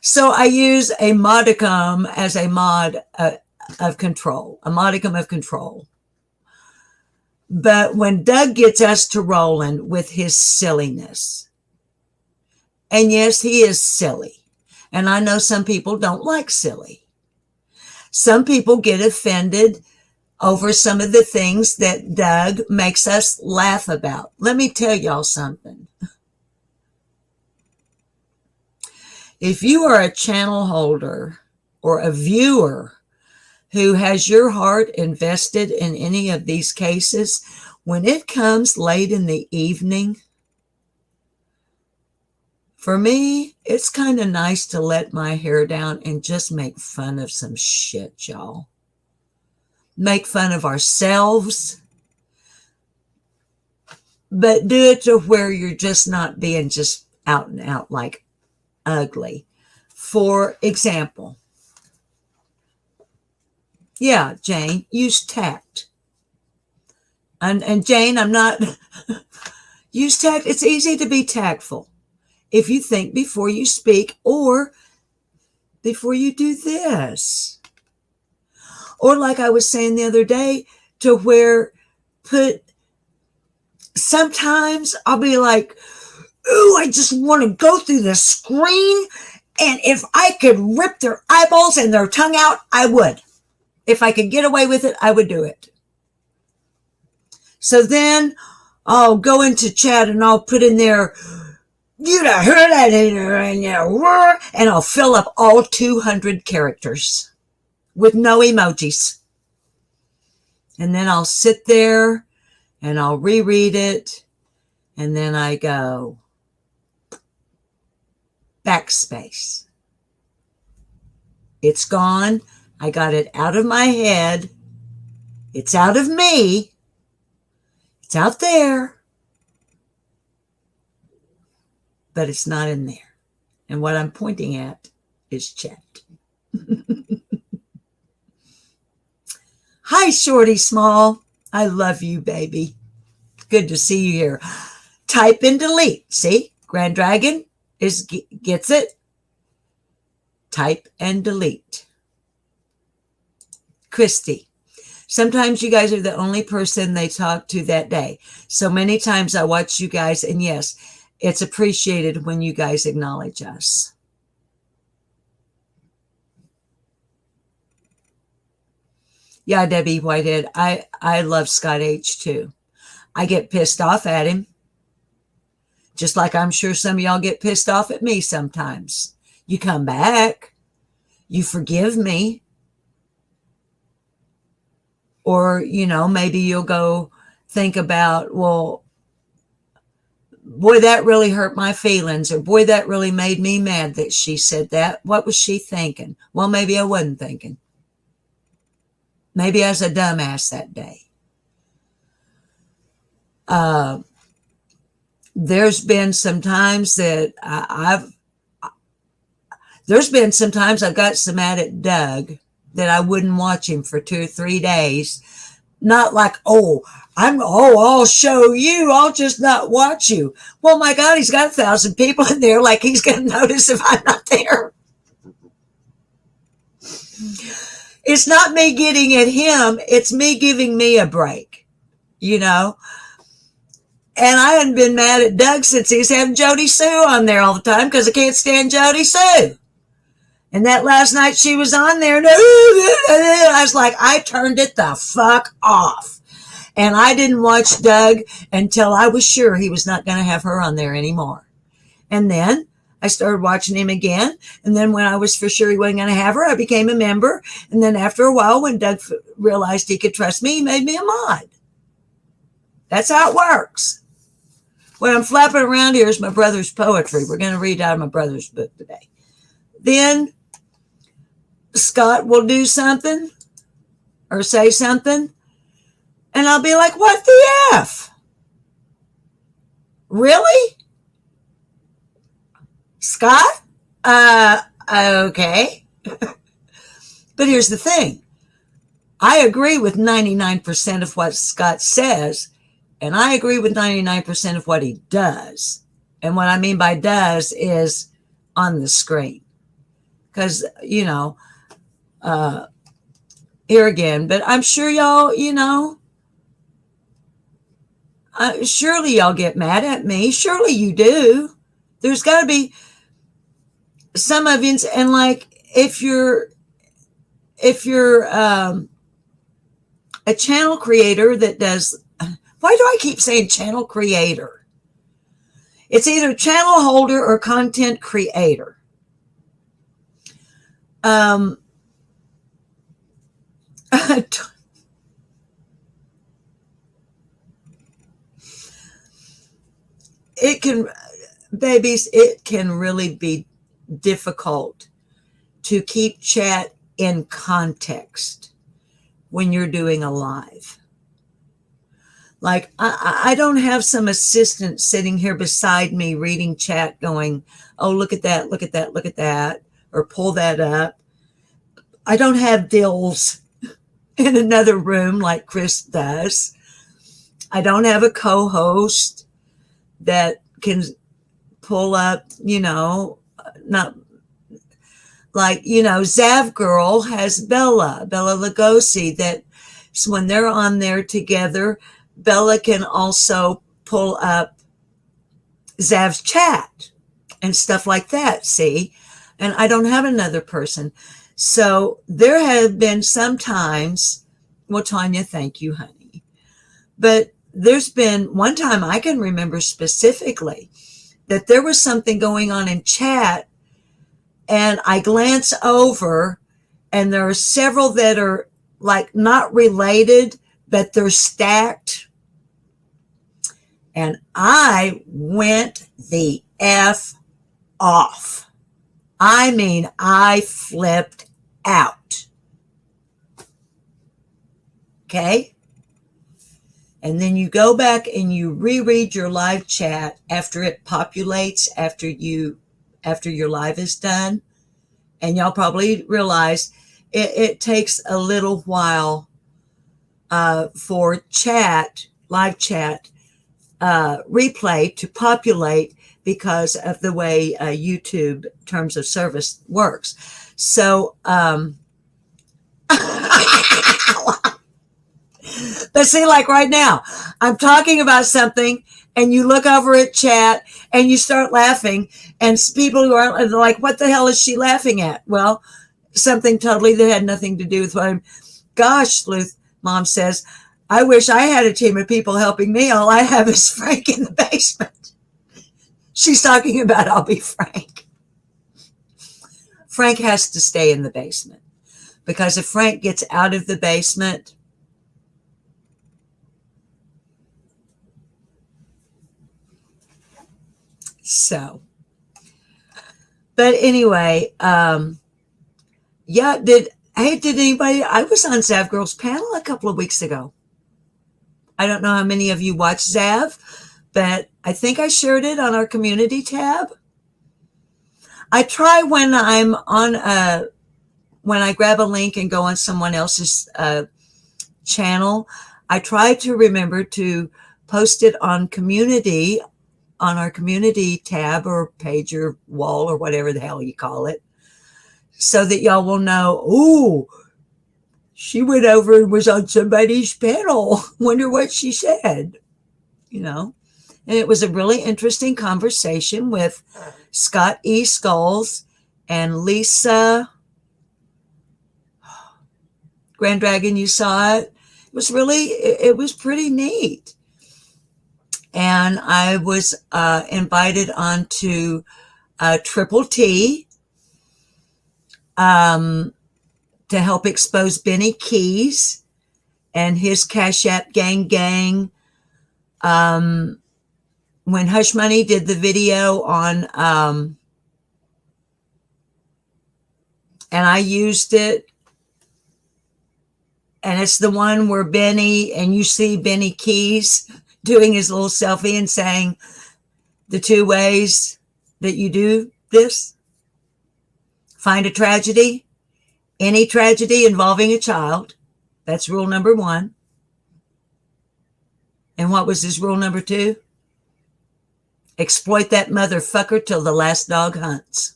So I use a modicum as a mod of control, a modicum of control. But when Doug gets us to rolling with his silliness, and yes, he is silly, and I know some people don't like silly. Some people get offended over some of the things that Doug makes us laugh about. Let me tell y'all something. If you are a channel holder or a viewer who has your heart invested in any of these cases, when it comes late in the evening, for me, it's kind of nice to let my hair down and just make fun of some shit, y'all. Make fun of ourselves, but do it to where you're just not being just out and out like ugly. For example, yeah, Jane, use tact. And Jane, I'm not, use tact. It's easy to be tactful if you think before you speak, or before you do this. Or like I was saying the other day, to where sometimes I'll be like, ooh, I just want to go through the screen, and if I could rip their eyeballs and their tongue out, I would. If I could get away with it, I would do it. So then I'll go into chat and I'll put in there, you'd have heard that in there, and I'll fill up all 200 characters with no emojis. And then I'll sit there and I'll reread it. And then I go backspace. It's gone. I got it out of my head. It's out of me. It's out there. But it's not in there. And what I'm pointing at is chat. Hi, Shorty Small. I love you, baby. Good to see you here. Type and delete. See, Grand Dragon gets it. Type and delete. Christy. Sometimes you guys are the only person they talk to that day. So many times I watch you guys, and yes, it's appreciated when you guys acknowledge us. Yeah, Debbie Whitehead, I love Scott H too. I get pissed off at him. Just like I'm sure some of y'all get pissed off at me sometimes. You come back. You forgive me. Or, maybe you'll go think about, well, boy, that really hurt my feelings. Or, boy, that really made me mad that she said that. What was she thinking? Well, maybe I wasn't thinking. Maybe I was a dumbass that day. There's been some times that I've got so mad at Doug that I wouldn't watch him for 2 or 3 days. Not like, I'll show you. I'll just not watch you. Well, my God, he's got 1,000 people in there. Like, he's going to notice if I'm not there. It's not me getting at him. It's me giving me a break, And I hadn't been mad at Doug since he's having Jody Sue on there all the time because I can't stand Jody Sue. And that last night she was on there, and I was like, I turned it the fuck off. And I didn't watch Doug until I was sure he was not going to have her on there anymore. And then I started watching him again. And then when I was for sure he wasn't going to have her, I became a member. And then after a while, when Doug realized he could trust me, he made me a mod. That's how it works. What I'm flapping around here is my brother's poetry. We're going to read out of my brother's book today. Then Scott will do something or say something, and I'll be like, what the F? Really? Scott? Okay. But here's the thing. I agree with 99% of what Scott says, and I agree with 99% of what he does. And what I mean by does is on the screen. Because, here again, but I'm sure y'all, surely y'all get mad at me. Surely you do. There's got to be some of you, and like if you're a channel creator that does, why do I keep saying channel creator? It's either channel holder or content creator. It can, babies, it can really be difficult to keep chat in context when you're doing a live. Like, I don't have some assistant sitting here beside me reading chat going, oh, look at that, look at that, look at that, or pull that up. I don't have Dills in another room like Chris does. I don't have a co-host that can pull up, not like, Zav Girl has Bella Lugosi, that when they're on there together, Bella can also pull up Zav's chat and stuff like that, see? And I don't have another person. So there have been some times, well, Tanya, thank you, honey. But there's been one time I can remember specifically that there was something going on in chat, and I glance over and there are several that are like not related, but they're stacked. And I went the F off. I mean, I flipped out. Okay? And then you go back and you reread your live chat after it populates, after your live is done. And y'all probably realize it takes a little while for live chat replay to populate because of the way YouTube terms of service works. So, but see, like right now, I'm talking about something and you look over at chat and you start laughing, and people who are like, what the hell is she laughing at? Well, something totally that had nothing to do with what I'm, gosh, Sleuth Mom says, I wish I had a team of people helping me. All I have is Frank in the basement. She's talking about I'll be Frank. Frank has to stay in the basement, because if Frank gets out of the basement, so, but anyway, yeah, did anybody, I was on Zav Girl's panel a couple of weeks ago. I don't know how many of you watch Zav, but I think I shared it on our community tab. I try when I'm on when I grab a link and go on someone else's channel, I try to remember to post it on community, on our community tab or page or wall or whatever the hell you call it, so that y'all will know, ooh, she went over and was on somebody's panel. Wonder what she said, And it was a really interesting conversation with Scott E. Skulls and Lisa Grand Dragon. You saw it. It was pretty neat. And I was invited onto Triple T to help expose Benny Keys and his Cash App gang. When Hush Money did the video on, and I used it, and it's the one where Benny, and you see Benny Keys doing his little selfie and saying the 2 ways that you do this. Find a tragedy, any tragedy involving a child. That's rule number 1. And what was his rule number 2? Exploit that motherfucker till the last dog hunts.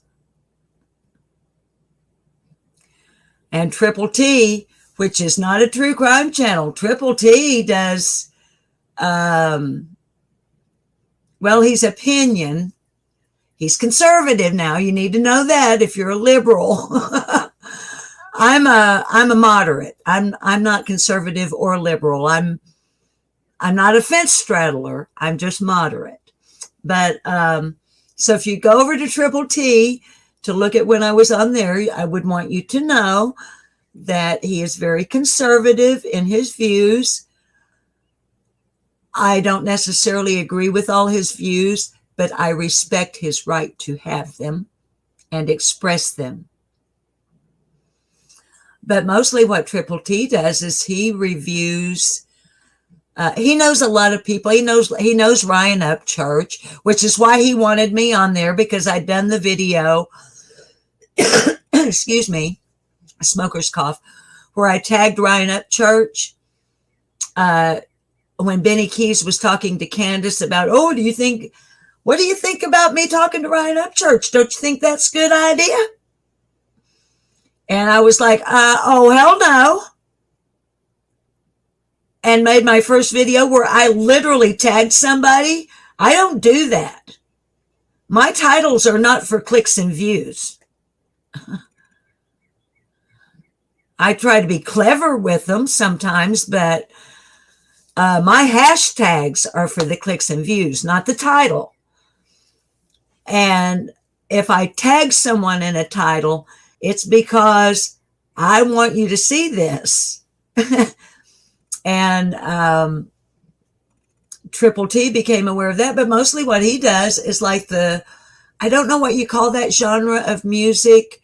And Triple T, which is not a true crime channel, Triple T does, well, he's opinion. He's conservative now. You need to know that if you're a liberal. I'm a moderate. I'm not conservative or liberal. I'm not a fence straddler. I'm just moderate. But so if you go over to Triple T to look at when I was on there, I would want you to know that he is very conservative in his views. I don't necessarily agree with all his views, but I respect his right to have them and express them. But mostly what Triple T does is he reviews. He knows a lot of people. He knows Ryan Upchurch, which is why he wanted me on there, because I'd done the video, excuse me, smoker's cough, where I tagged Ryan Upchurch when Benny Keys was talking to Candace about, what do you think about me talking to Ryan Upchurch? Don't you think that's a good idea? And I was like, oh, hell no. And made my first video where I literally tagged somebody. I don't do that. My titles are not for clicks and views. I try to be clever with them sometimes, but my hashtags are for the clicks and views, not the title. And if I tag someone in a title, it's because I want you to see this. And Triple T became aware of that. But mostly what he does is like I don't know what you call that genre of music,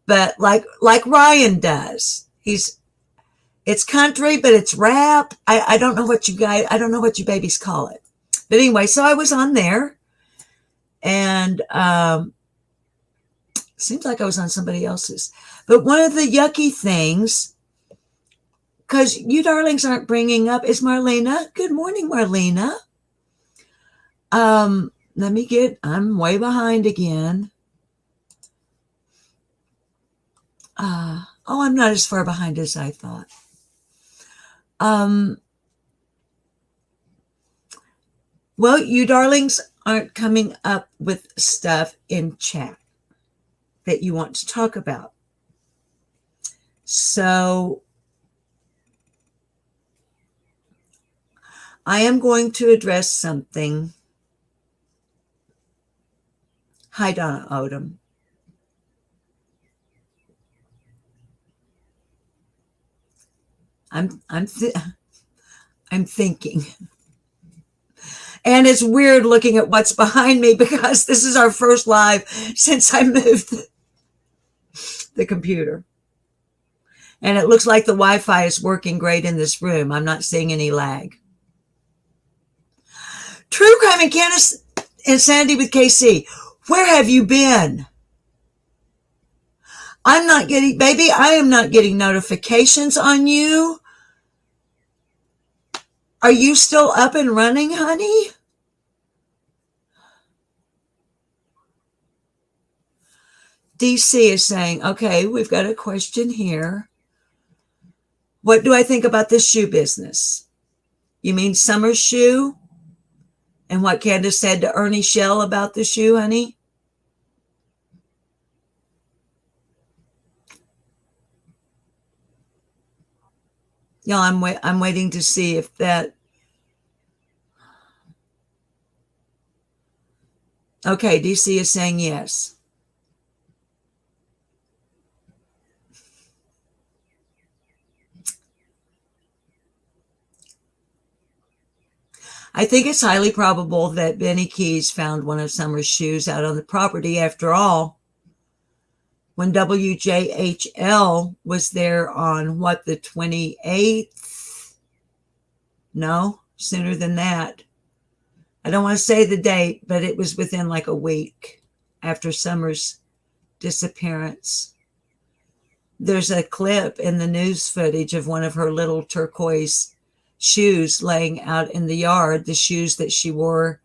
but like Ryan does. It's country, but it's rap. I don't know what I don't know what you babies call it. But anyway, so I was on there, and seems like I was on somebody else's. But one of the yucky things, because you darlings aren't bringing up, is Marlena. Good morning, Marlena. I'm way behind again. I'm not as far behind as I thought. Well, you darlings aren't coming up with stuff in chat that you want to talk about. So I am going to address something. Hi, Donna Odom. I'm thinking. And it's weird looking at what's behind me, because this is our first live since I moved the computer. And it looks like the Wi-Fi is working great in this room. I'm not seeing any lag. True Crime and Candace and Sandy with KC. Where have you been? I am not getting notifications on you. Are you still up and running, honey? DC is saying, okay, we've got a question here. What do I think about this shoe business? You mean Summer's shoe? And what Candace said to Ernie Shell about the shoe, honey? Y'all, I'm waiting to see if that. Okay, DC is saying yes. I think it's highly probable that Benny Keys found one of Summer's shoes out on the property. After all, when WJHL was there on the 28th? No, sooner than that. I don't want to say the date, but it was within like a week after Summer's disappearance. There's a clip in the news footage of one of her little turquoise shoes laying out in the yard, the shoes that she wore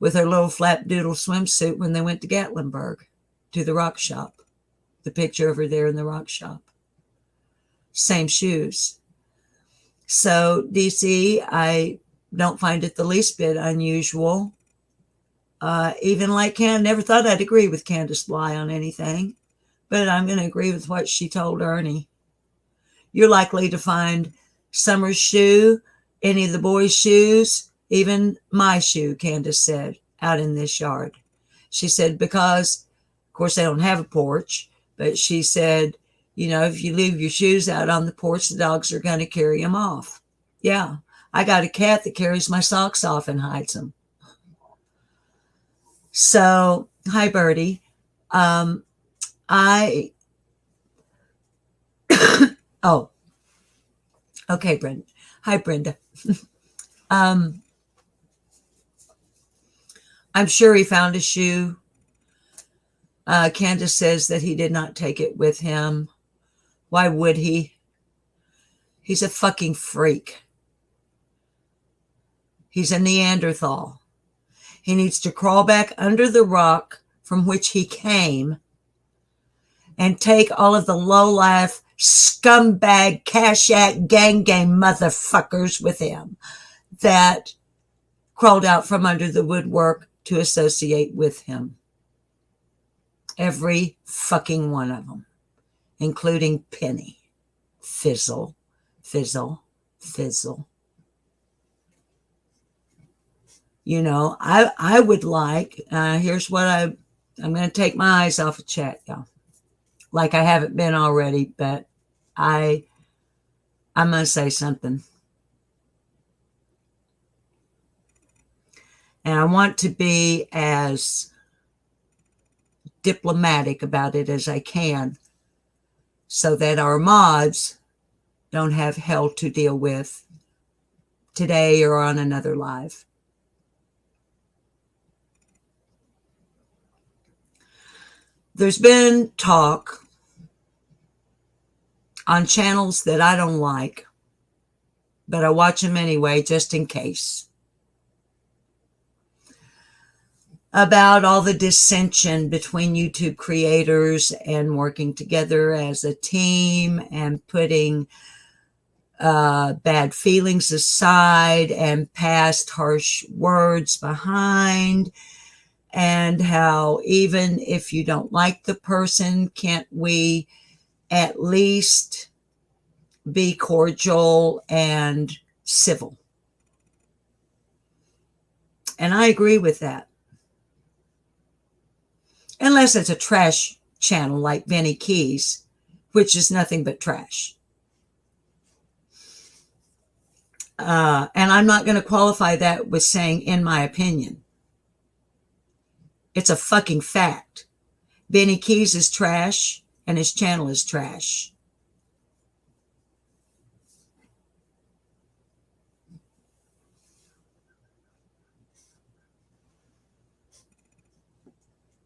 with her little flap doodle swimsuit when they went to Gatlinburg, to the rock shop. The picture of her there in the rock shop. Same shoes. So, DC, I don't find it the least bit unusual. Even like never thought I'd agree with Candace Bly on anything, but I'm going to agree with what she told Ernie. You're likely to find Summer's shoe, any of the boys' shoes, even my shoe, Candace said, out in this yard. She said, because, of course, they don't have a porch, but she said, You know, if you leave your shoes out on the porch, the dogs are going to carry them off. Yeah, I got a cat that carries my socks off and hides them. So, hi, Birdie. I, oh, okay, Brenda. Hi, Brenda. I'm sure he found a shoe. Candace says that he did not take it with him. Why would he? He's a fucking freak. He's a Neanderthal. He needs to crawl back under the rock from which he came and take all of the low-life, scumbag, cash-act, gang motherfuckers with him that crawled out from under the woodwork to associate with him. Every fucking one of them, including Penny. Fizzle, fizzle, fizzle. You know, I would like, here's what I'm going to take my eyes off of chat, y'all. Like I haven't been already, but I'm going to say something. And I want to be as diplomatic about it as I can so that our mods don't have hell to deal with today or on another live. There's been talk on channels that I don't like, but I watch them anyway just in case, about all the dissension between YouTube creators and working together as a team and putting bad feelings aside and past harsh words behind, and how even if you don't like the person, can't we at least be cordial and civil? And I agree with that. Unless it's a trash channel like Benny Keys, which is nothing but trash. And I'm not going to qualify that with saying, in my opinion. It's a fucking fact. Benny Keys is trash, and his channel is trash.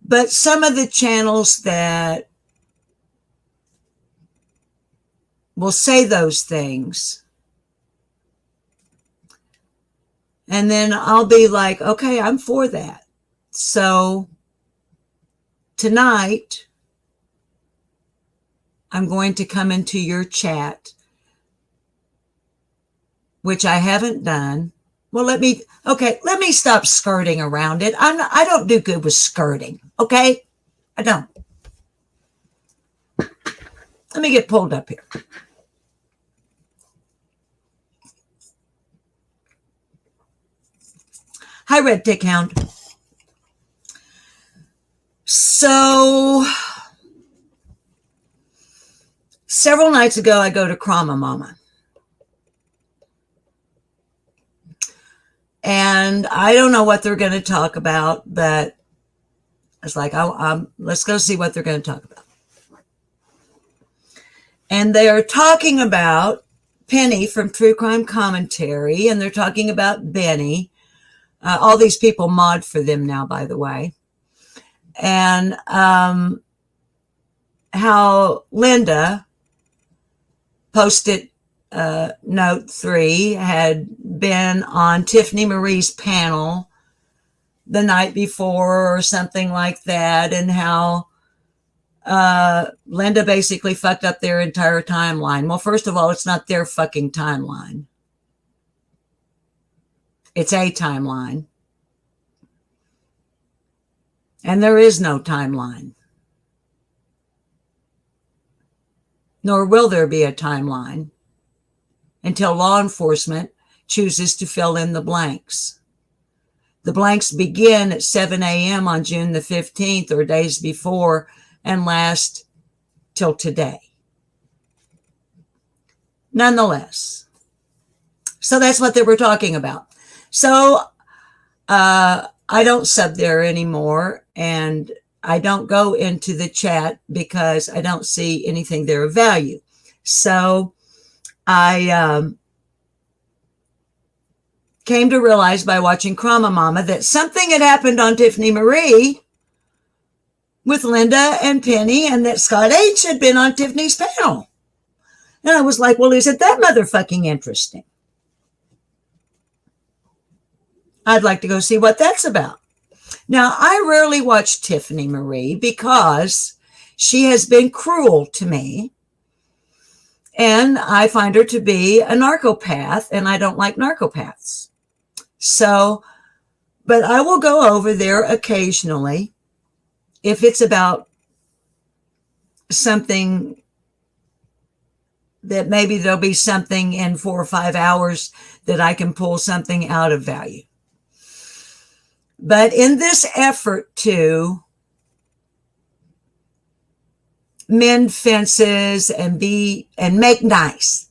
But some of the channels that will say those things, and then I'll be like, okay, I'm for that. So tonight, I'm going to come into your chat, which I haven't done. Well, let me stop skirting around it. I don't do good with skirting, okay? I don't. Let me get pulled up here. Hi, Red Dick Hound. So, several nights ago, I go to Krama Mama. And I don't know what they're going to talk about, but it's like, let's go see what they're going to talk about. And they are talking about Penny from True Crime Commentary, and they're talking about Benny. All these people mod for them now, by the way. And how Linda posted note 3 had been on Tiffany Marie's panel the night before or something like that, and how Linda basically fucked up their entire timeline. Well, first of all, it's not their fucking timeline. It's a timeline. And there is no timeline. Nor will there be a timeline until law enforcement chooses to fill in the blanks. The blanks begin at 7 a.m. on June the 15th or days before and last till today. nonetheless. So that's what they were talking about. So I don't sub there anymore, and I don't go into the chat because I don't see anything there of value. So I came to realize by watching Krama Mama that something had happened on Tiffany Marie with Linda and Penny, and that Scott H had been on Tiffany's panel. And I was like, well, isn't that motherfucking interesting? I'd like to go see what that's about. Now, I rarely watch Tiffany Marie because she has been cruel to me, and I find her to be a narcopath, and I don't like narcopaths. So, but I will go over there occasionally if it's about something that maybe there'll be something in 4 or 5 hours that I can pull something out of value. But in this effort to mend fences and make nice.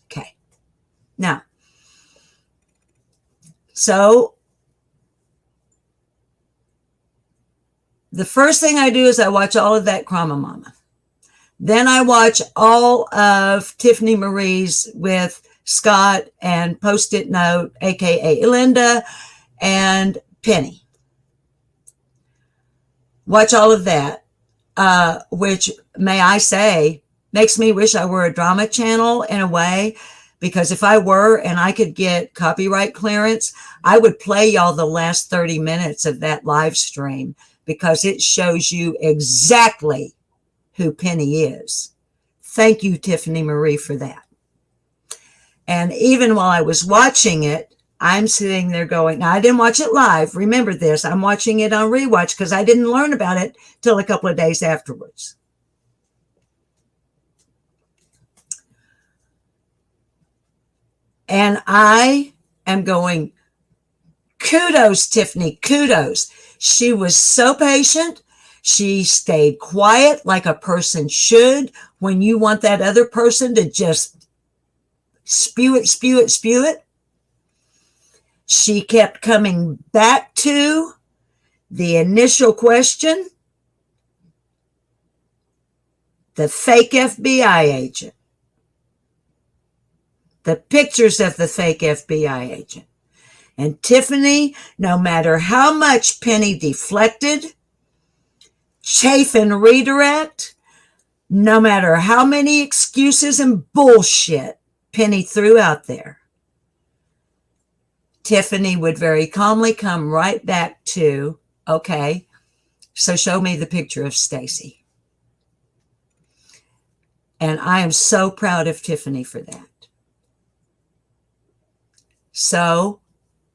Okay. Now, so the first thing I do is I watch all of that Krama Mama. Then I watch all of Tiffany Marie's with Scott and Post-it Note, aka Linda, and Penny. Watch all of that, which, may I say, makes me wish I were a drama channel in a way, because if I were and I could get copyright clearance, I would play y'all the last 30 minutes of that live stream, because it shows you exactly who Penny is. Thank you, Tiffany Marie, for that. And even while I was watching it, I'm sitting there going, now I didn't watch it live. Remember this, I'm watching it on rewatch because I didn't learn about it till a couple of days afterwards. And I am going, kudos, Tiffany, kudos. She was so patient. She stayed quiet like a person should when you want that other person to just spew it. She kept coming back to the initial question, the fake FBI agent, the pictures of the fake FBI agent. And Tiffany, no matter how much Penny deflected, chafe and redirect, no matter how many excuses and bullshit Penny threw out there, Tiffany would very calmly come right back to, okay, so show me the picture of Stacy. And I am so proud of Tiffany for that. So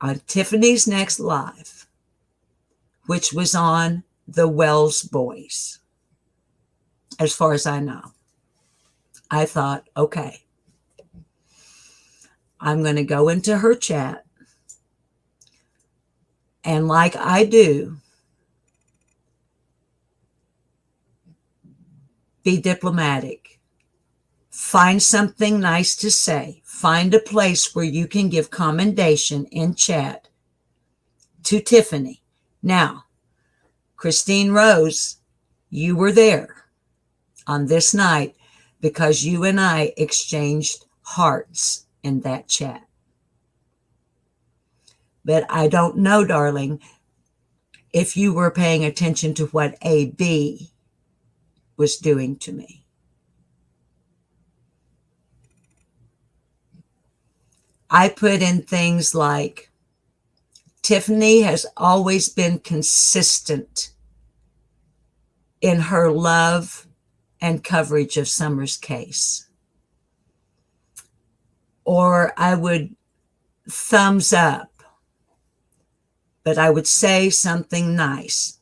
on Tiffany's next live, which was on the Wells Boys, as far as I know, I thought, okay, I'm going to go into her chat, and like I do, be diplomatic. Find something nice to say. Find a place where you can give commendation in chat to Tiffany. Now, Christine Rose, you were there on this night because you and I exchanged hearts in that chat. But I don't know, darling, if you were paying attention to what AB was doing to me. I put in things like, Tiffany has always been consistent in her love and coverage of Summer's case. Or I would thumbs up, but I would say something nice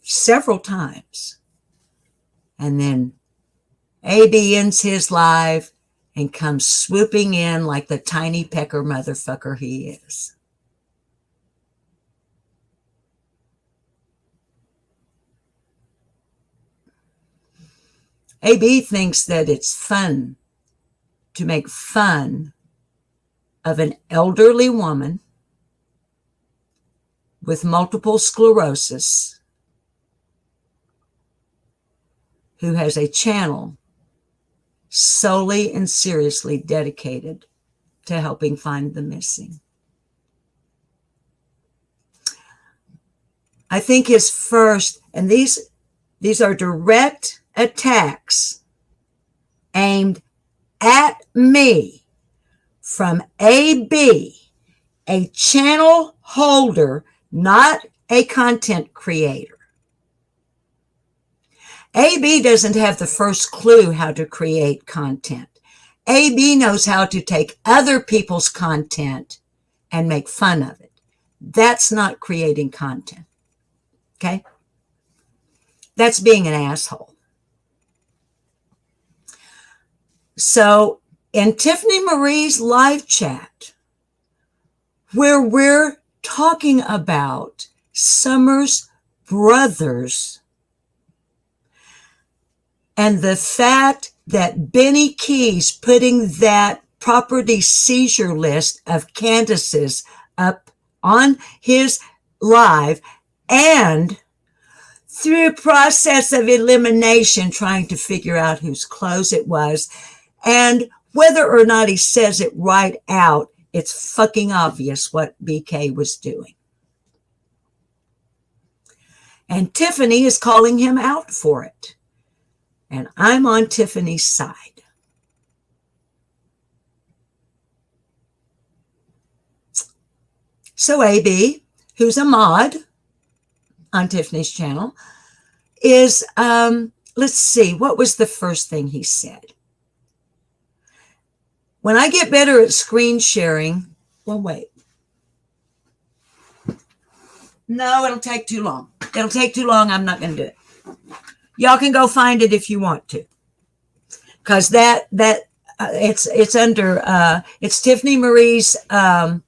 several times. And then AB ends his live and comes swooping in like the tiny pecker motherfucker he is. AB thinks that it's fun to make fun of an elderly woman with multiple sclerosis who has a channel solely and seriously dedicated to helping find the missing. I think his first, and these are direct attacks aimed at me from AB, a channel holder, not a content creator. AB doesn't have the first clue how to create content. AB knows how to take other people's content and make fun of it. That's not creating content. Okay? That's being an asshole. So in Tiffany Marie's live chat, where we're talking about Summer's brothers and the fact that Benny Keys putting that property seizure list of Candace's up on his live, and through a process of elimination trying to figure out whose clothes it was, and whether or not he says it right out, it's fucking obvious what BK was doing. And Tiffany is calling him out for it. And I'm on Tiffany's side. So AB, who's a mod on Tiffany's channel, is, let's see, what was the first thing he said? When I get better at screen sharing, well, wait. No, it'll take too long. It'll take too long. I'm not going to do it. Y'all can go find it if you want to. Because it's under, it's Tiffany Marie's, I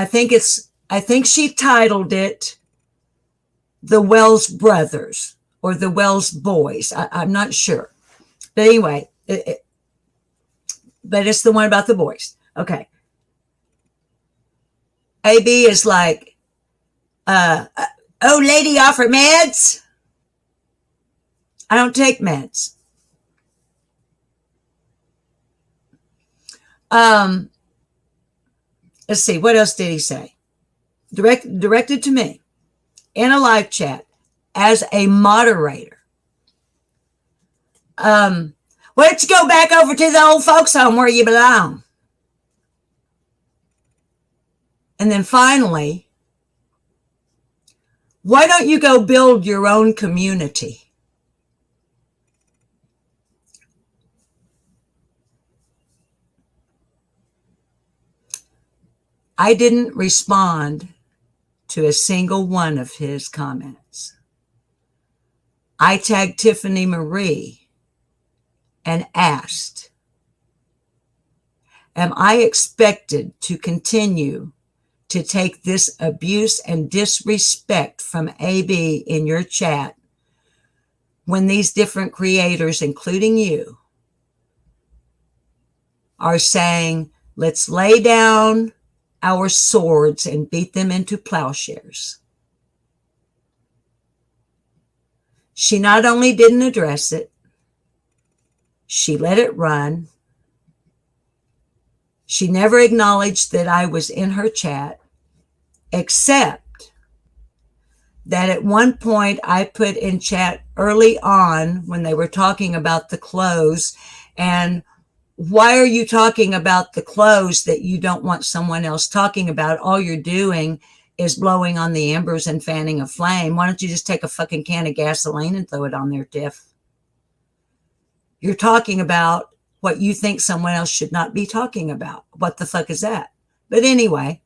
think she titled it The Wells Brothers or The Wells Boys. I'm not sure. But anyway, but it's the one about the boys. Okay. AB is like, oh, lady offer meds? I don't take meds. Let's see, what else did he say? Directed to me in a live chat as a moderator. Why don't you go back over to the old folks home where you belong? And then finally, why don't you go build your own community? I didn't respond to a single one of his comments. I tagged Tiffany Marie and asked, am I expected to continue to take this abuse and disrespect from AB in your chat when these different creators, including you, are saying, let's lay down our swords and beat them into plowshares? She not only didn't address it, she let it run. She never acknowledged that I was in her chat, except that at one point I put in chat early on when they were talking about the clothes, and why are you talking about the clothes that you don't want someone else talking about? All you're doing is blowing on the embers and fanning a flame. Why don't you just take a fucking can of gasoline and throw it on there, Tiff? You're talking about what you think someone else should not be talking about. What the fuck is that? But anyway,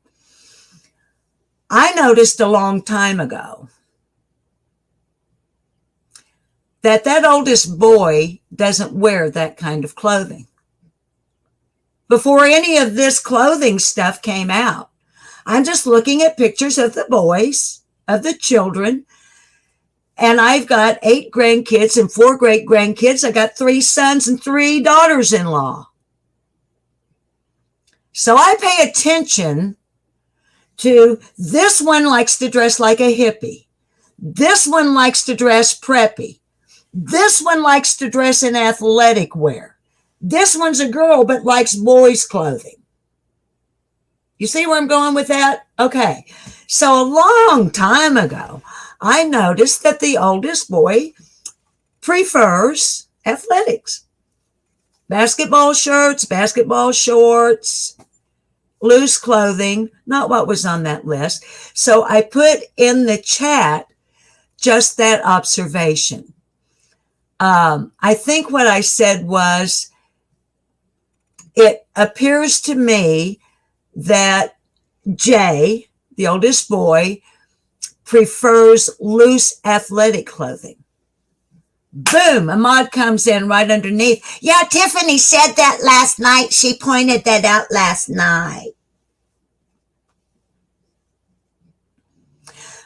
I noticed a long time ago that oldest boy doesn't wear that kind of clothing. Before any of this clothing stuff came out, I'm just looking at pictures of the boys, of the children, and I've got 8 grandkids and 4 great-grandkids. I got 3 sons and 3 daughters-in-law. So I pay attention to this one likes to dress like a hippie. This one likes to dress preppy. This one likes to dress in athletic wear. This one's a girl but likes boys' clothing. You see where I'm going with that? Okay. So a long time ago, I noticed that the oldest boy prefers athletics. Basketball shirts, basketball shorts, loose clothing, not what was on that list. So I put in the chat just that observation. I think what I said was, it appears to me that Jay, the oldest boy, prefers loose athletic clothing. Boom, Ahmad comes in right underneath. Yeah, Tiffany said that last night. She pointed that out last night.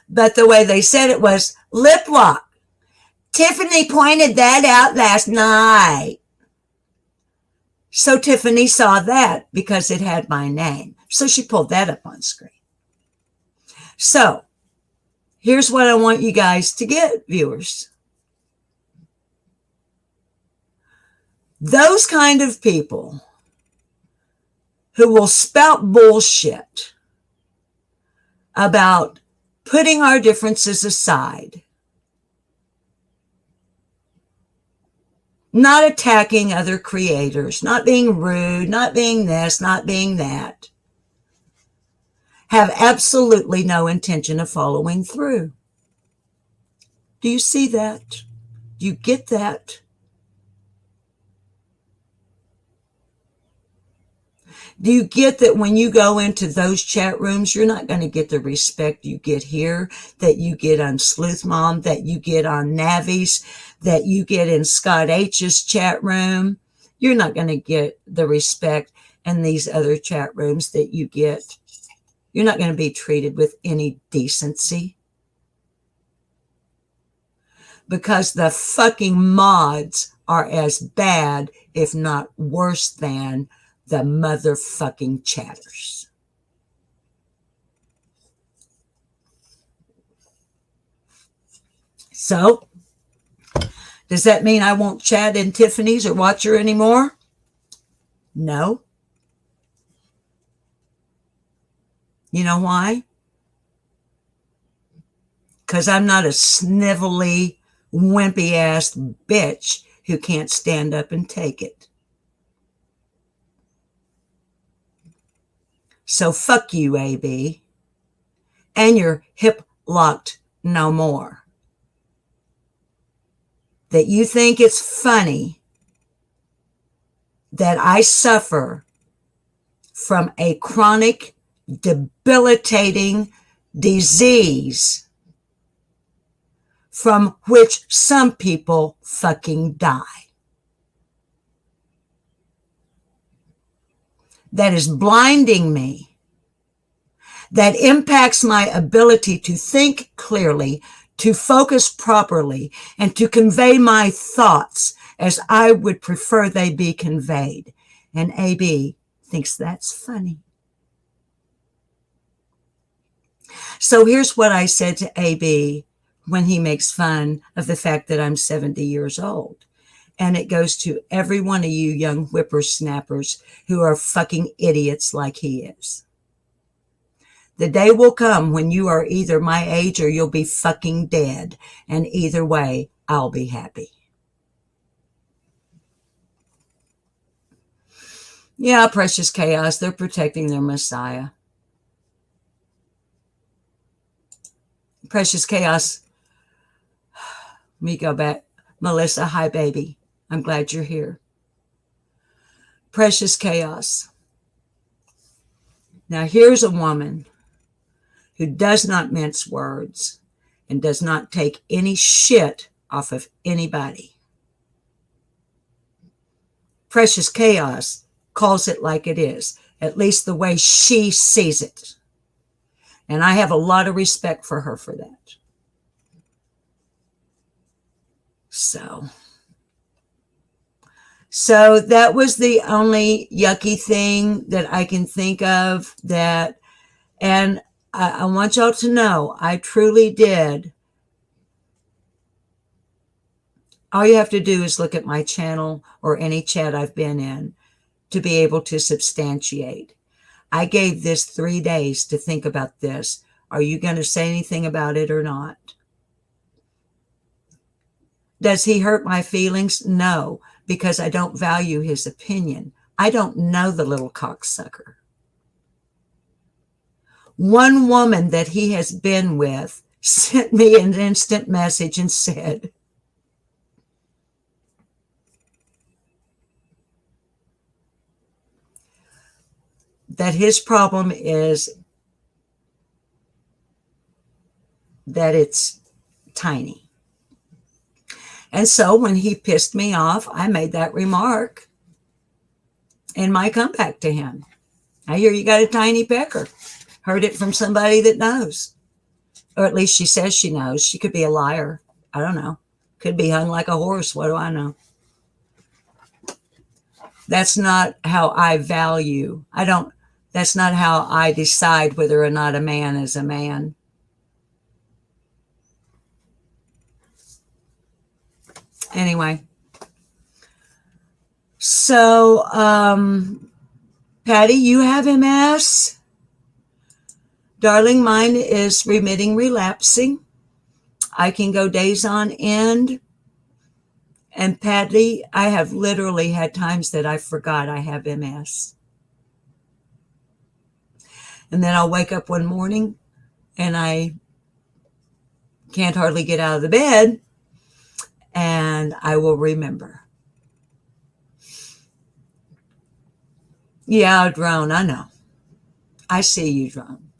But the way they said it was lip lock. Tiffany pointed that out last night. So Tiffany saw that because it had my name. So she pulled that up on screen. So here's what I want you guys to get, viewers. Those kind of people who will spout bullshit about putting our differences aside, not attacking other creators, not being rude, not being this, not being that, have absolutely no intention of following through. Do you see that? Do you get that? Do you get that when you go into those chat rooms, you're not going to get the respect you get here, that you get on Sleuth Mom, that you get on Navi's, that you get in Scott H's chat room? You're not going to get the respect in these other chat rooms that you get. You're not going to be treated with any decency. Because the fucking mods are as bad, if not worse than, the motherfucking chatters. So, does that mean I won't chat in Tiffany's or watch her anymore? No. You know why? Because I'm not a snivelly, wimpy ass bitch who can't stand up and take it. So fuck you, AB. And you're hip locked no more. That you think it's funny that I suffer from a chronic, debilitating disease from which some people fucking die. That is blinding me, that impacts my ability to think clearly, to focus properly, and to convey my thoughts as I would prefer they be conveyed. And AB thinks that's funny. So here's what I said to AB when he makes fun of the fact that I'm 70 years old. And it goes to every one of you young whippersnappers who are fucking idiots like he is. The day will come when you are either my age or you'll be fucking dead. And either way, I'll be happy. Yeah, Precious Chaos, they're protecting their Messiah. Precious Chaos, let me go back. Melissa, hi, baby. I'm glad you're here. Precious Chaos. Now, here's a woman who does not mince words and does not take any shit off of anybody. Precious Chaos calls it like it is, at least the way she sees it. And I have a lot of respect for her for that. So So that was the only yucky thing that I can think of that, and I want y'all to know, I truly did. All you have to do is look at my channel or any chat I've been in to be able to substantiate. I gave this 3 days to think about this. Are you going to say anything about it or not? Does he hurt my feelings? No, because I don't value his opinion. I don't know the little cocksucker. One woman that he has been with sent me an instant message and said, that his problem is that it's tiny. And so when he pissed me off, I made that remark in my comeback to him. I hear you got a tiny pecker. Heard it from somebody that knows. Or at least she says she knows. She could be a liar. I don't know. Could be hung like a horse. What do I know? That's not how I value. That's not how I decide whether or not a man is a man. Anyway. So, Patty, you have MS? Darling, mine is remitting, relapsing. I can go days on end. And Patty, I have literally had times that I forgot I have MS. And then I'll wake up one morning and I can't hardly get out of the bed, and I will remember. Yeah, Drone, I know. I see you, Drone.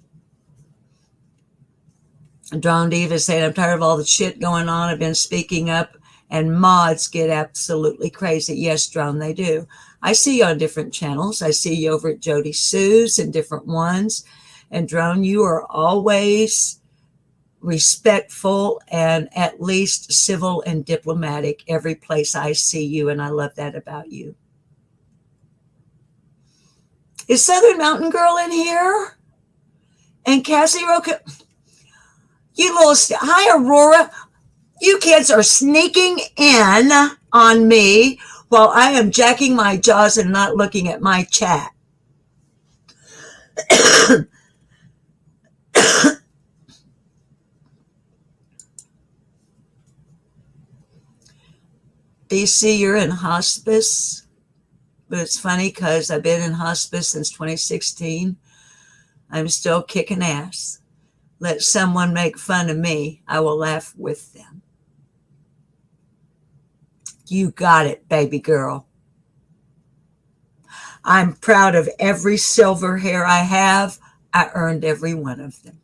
Drone Diva said, I'm tired of all the shit going on. I've been speaking up, and mods get absolutely crazy. Yes, Drone, they do. I see you on different channels. I see you over at Jody Sue's and different ones. And Drone, you are always respectful and at least civil and diplomatic every place I see you, and I love that about you. Is Southern Mountain Girl in here? And Cassie Roca, you little, hi Aurora, you kids are sneaking in on me while I am jacking my jaws and not looking at my chat. DC, you're in hospice, but it's funny because I've been in hospice since 2016. I'm still kicking ass. Let someone make fun of me, I will laugh with them. You got it, baby girl. I'm proud of every silver hair I have. I earned every one of them.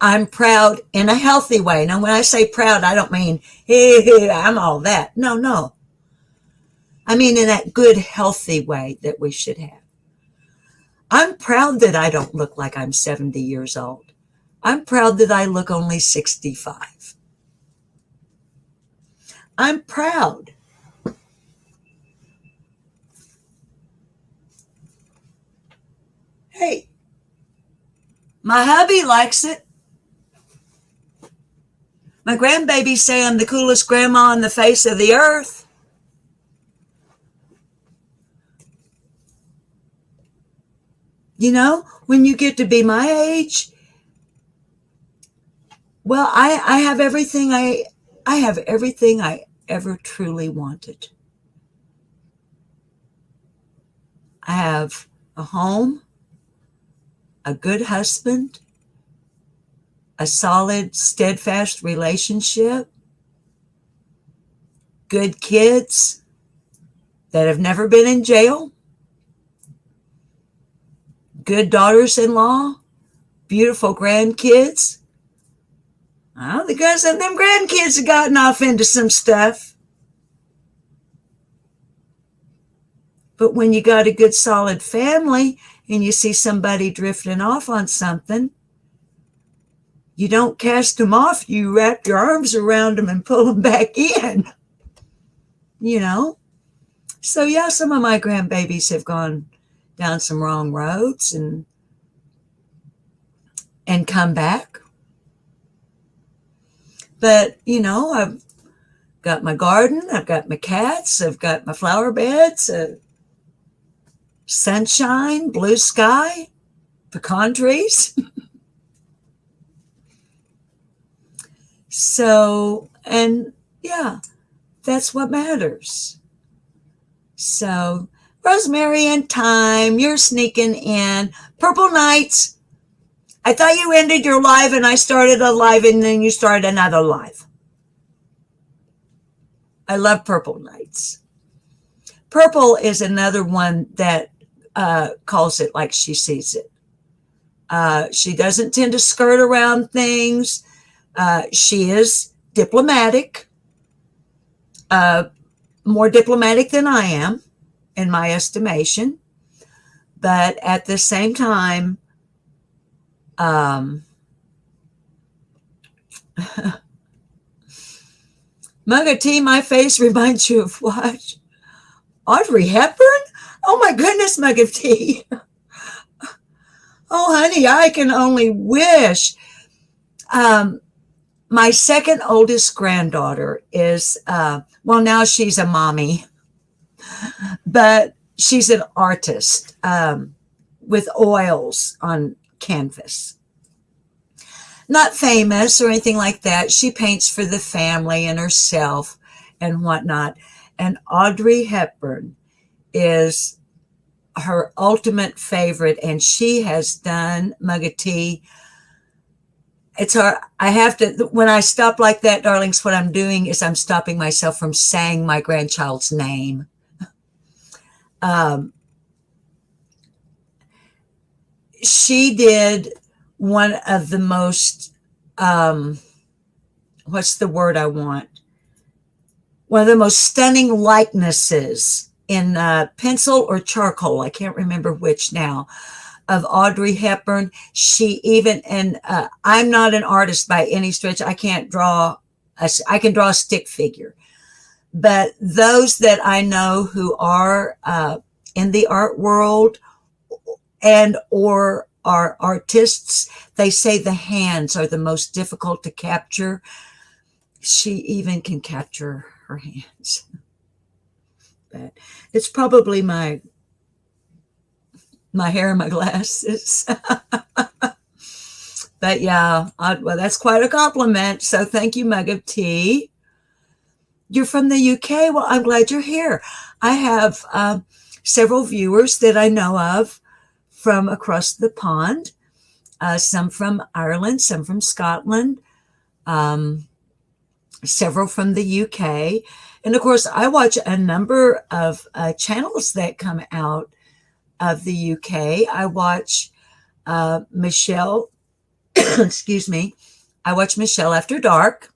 I'm proud in a healthy way. Now, when I say proud, I don't mean, hey, I'm all that. No. I mean in that good, healthy way that we should have. I'm proud that I don't look like I'm 70 years old. I'm proud that I look only 65. I'm proud. Hey, my hubby likes it. My grandbabies say I'm the coolest grandma on the face of the earth. You know, when you get to be my age, well, I have everything I have everything I ever truly wanted. I have a home, a good husband, a solid, steadfast relationship, good kids that have never been in jail, good daughters-in-law, beautiful grandkids. Well, because them grandkids have gotten off into some stuff. But when you got a good, solid family and you see somebody drifting off on something, You don't cast them off. You wrap your arms around them and pull them back in, you know? So yeah, some of my grandbabies have gone down some wrong roads and come back. But, I've got my garden, I've got my cats, I've got my flower beds, sunshine, blue sky, pecan trees. So, and yeah, that's what matters. So, Rosemary and Time, you're sneaking in. Purple Nights, I thought you ended your live and I started a live and then you started another live. I love Purple Nights. Purple is another one that calls it like she sees it. She doesn't tend to skirt around things. She is diplomatic, more diplomatic than I am, in my estimation. But at the same time, Mugga T, my face reminds you of what? Audrey Hepburn? Oh my goodness, Mugga T. Oh, honey, I can only wish. My second oldest granddaughter is, now she's a mommy, but she's an artist with oils on canvas. Not famous or anything like that. She paints for the family and herself and whatnot. And Audrey Hepburn is her ultimate favorite, and she has done Mugga T. It's hard. I have to, when I stop like that, darlings, what I'm doing is I'm stopping myself from saying my grandchild's name. She did one of the most, what's the word I want? One of the most stunning likenesses in pencil or charcoal, I can't remember which now, of Audrey Hepburn. She even, and I'm not an artist by any stretch. I can't draw, I can draw a stick figure. But those that I know who are in the art world and or are artists, they say the hands are the most difficult to capture. She even can capture her hands. But it's probably my hair and my glasses. But yeah, well, that's quite a compliment. So thank you, Mugga T. You're from the UK? Well, I'm glad you're here. I have several viewers that I know of from across the pond, some from Ireland, some from Scotland, several from the UK. And of course, I watch a number of channels that come out of the UK. I watch Michelle, excuse me, I watch Michelle After Dark.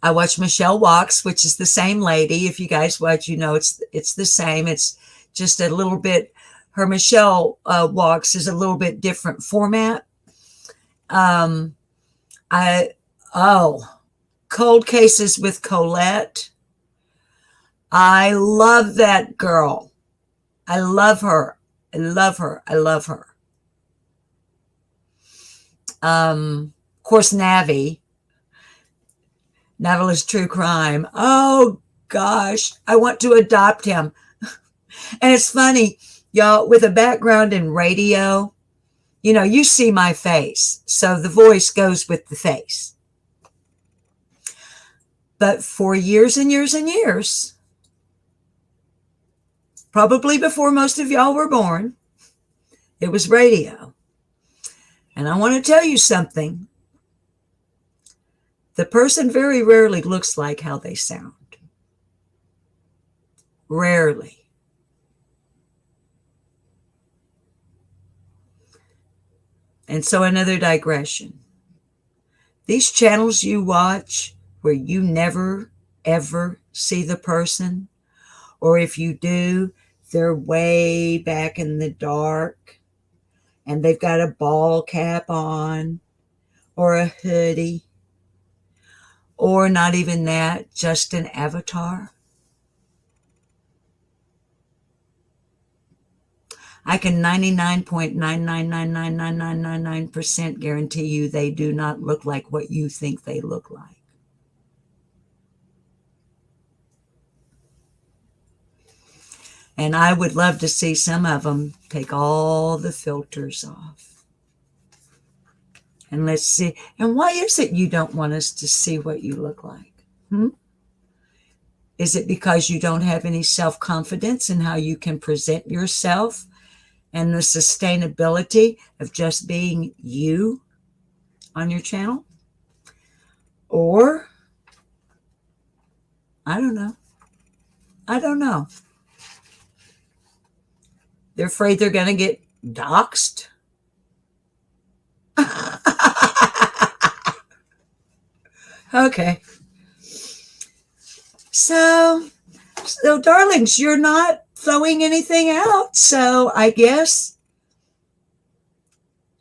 I watch Michelle Walks, which is the same lady. If you guys watch, you know it's the same. It's just a little bit, her Michelle Walks is a little bit different format. Cold Cases with Colette. I love that girl. I love her. I love her. I love her. Of course, Navi. Navi's True Crime. Oh, gosh. I want to adopt him. And it's funny, y'all, with a background in radio, you know, you see my face. So the voice goes with the face. But for years and years and years, probably before most of y'all were born, it was radio. And I want to tell you something. The person very rarely looks like how they sound. Rarely. And so another digression. These channels you watch where you never, ever see the person, or if you do, they're way back in the dark and they've got a ball cap on or a hoodie, or not even that, just an avatar. I can 99.9999999% guarantee you they do not look like what you think they look like. And I would love to see some of them take all the filters off. And let's see. And why is it you don't want us to see what you look like? Is it because you don't have any self-confidence in how you can present yourself and the sustainability of just being you on your channel? Or, I don't know. They're afraid they're going to get doxxed. Okay. So, darlings, you're not throwing anything out. So I guess,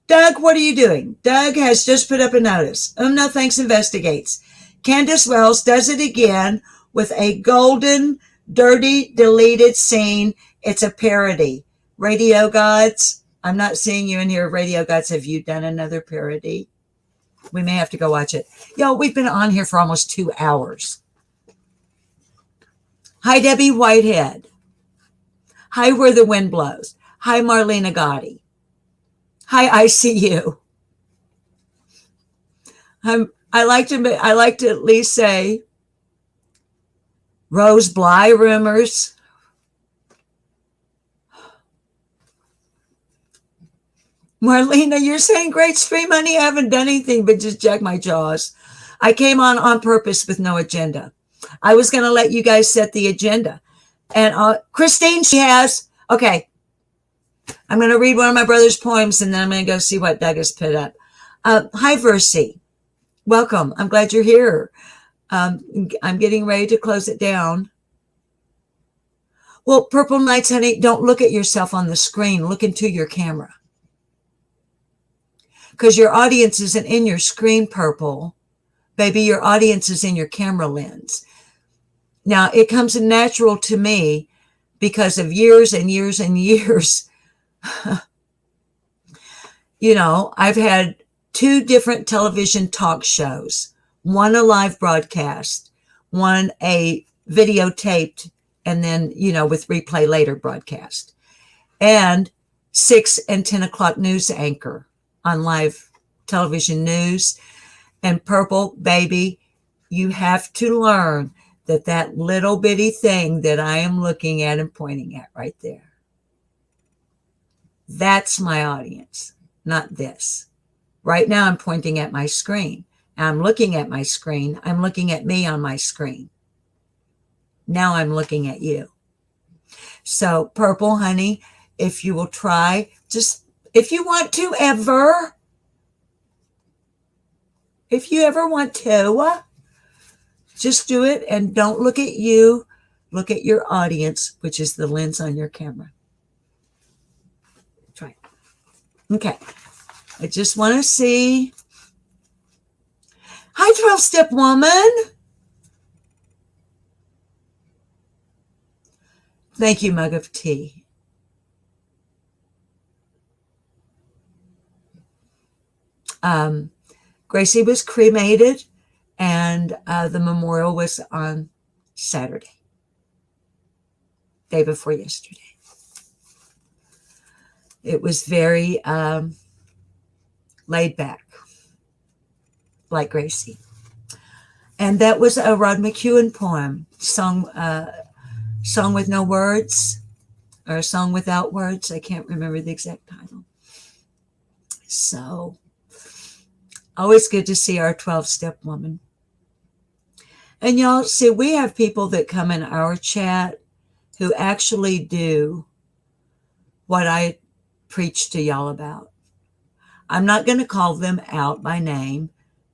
Doug, what are you doing? Doug has just put up a notice. No thanks investigates. Candace Wells does it again with a golden, dirty, deleted scene. It's a parody. Radio Gods, I'm not seeing you in here. Radio Gods, have you done another parody? We may have to go watch it. Yo, we've been on here for almost 2 hours. Hi, Debbie Whitehead. Hi, Where the Wind Blows. Hi, Marlena Gotti. Hi, ICU. I like to at least say Rose Bly rumors. Marlena, you're saying great stream, honey. I haven't done anything but just jack my jaws. I came on purpose with no agenda. I was going to let you guys set the agenda. And Christine, she has. Okay. I'm going to read one of my brother's poems, and then I'm going to go see what Doug has put up. Hi, Versi. Welcome. I'm glad you're here. I'm getting ready to close it down. Well, Purple Nights, honey, don't look at yourself on the screen. Look into your camera. Because your audience isn't in your screen, Purple. Baby, your audience is in your camera lens. Now, it comes natural to me because of years and years and years. You know, I've had 2 different television talk shows, one a live broadcast, one a videotaped, and then, you know, with replay later broadcast, and 6 and 10 o'clock news anchor on live television news. And Purple, baby, you have to learn that little bitty thing that I am looking at and pointing at right there, that's my audience, not this. Right now I'm pointing at my screen. I'm looking at my screen. I'm looking at me on my screen. Now I'm looking at you. So Purple, honey, if you will try, just if you want to ever, if you ever want to, just do it and don't look at you. Look at your audience, which is the lens on your camera. Try it. Okay. I just want to see. Hi, 12-step woman. Thank you, mug of tea. Gracie was cremated, and the memorial was on Saturday, day before yesterday. It was very laid back, like Gracie. And that was a Rod McEwen poem, song with no words, or a song without words. I can't remember the exact title. So, always good to see our 12-step woman. And y'all see, we have people that come in our chat who actually do what I preach to y'all about. I'm not going to call them out by name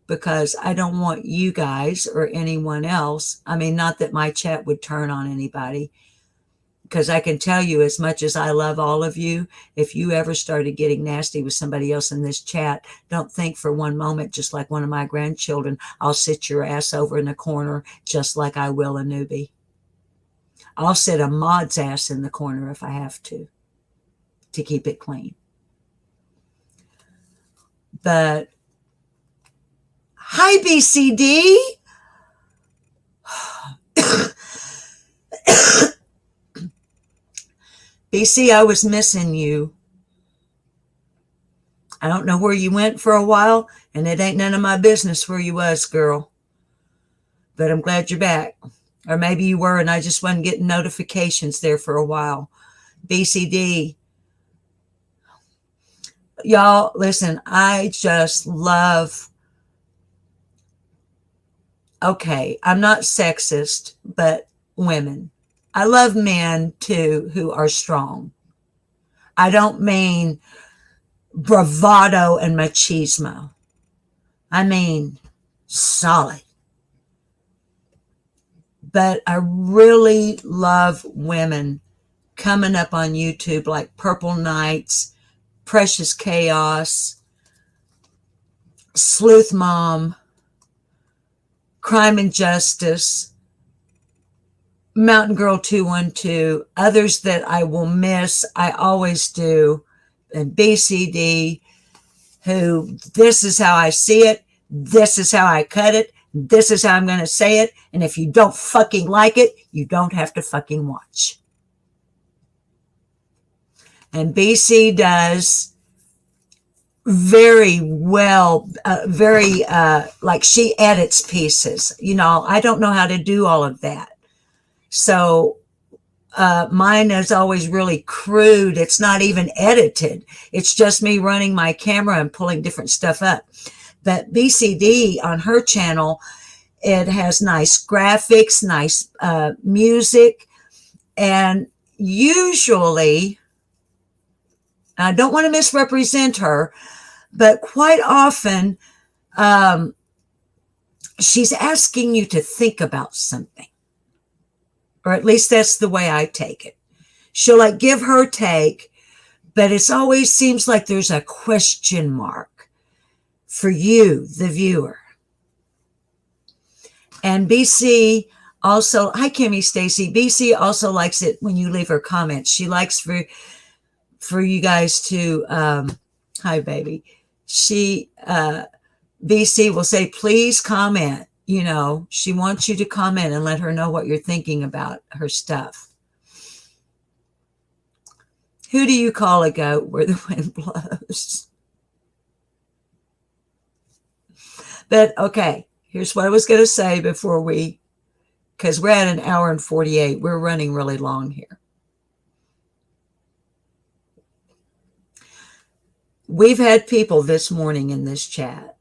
because I don't want you guys or anyone else. I mean, not that my chat would turn on anybody, Because I can tell you, as much as I love all of you, if you ever started getting nasty with somebody else in this chat, don't think for one moment, just like one of my grandchildren, I'll sit your ass over in the corner just like I will a newbie. I'll sit a mod's ass in the corner if I have to keep it clean. But hi, BCD. BC, I was missing you. I don't know where you went for a while, and it ain't none of my business where you was, girl. But I'm glad you're back. Or maybe you were, and I just wasn't getting notifications there for a while. BCD. Y'all, listen, I just love... Okay, I'm not sexist, but women. I love men, too, who are strong. I don't mean bravado and machismo. I mean solid. But I really love women coming up on YouTube like Purple Knights, Precious Chaos, Sleuth Mom, Crime and Justice, Mountain Girl 212, others that I will miss, I always do, and BCD, who this is how I see it, this is how I cut it, this is how I'm going to say it, and if you don't fucking like it, you don't have to fucking watch. And BC does very well, like she edits pieces. You know, I don't know how to do all of that. So mine is always really crude. It's not even edited. It's just me running my camera and pulling different stuff up. But BCD on her channel, it has nice graphics, nice music, and usually, I don't want to misrepresent her, but quite often she's asking you to think about something. Or at least that's the way I take it. She'll like give her take, but it always seems like there's a question mark for you, the viewer. And BC also, hi Kimmy Stacy, BC also likes it when you leave her comments. She likes for you guys to, hi baby. She, BC will say, please comment. You know, she wants you to comment and let her know what you're thinking about her stuff. Who do you call a goat where the wind blows? But okay, here's what I was going to say before because we're at 1 hour and 48. We're running really long here. We've had people this morning in this chat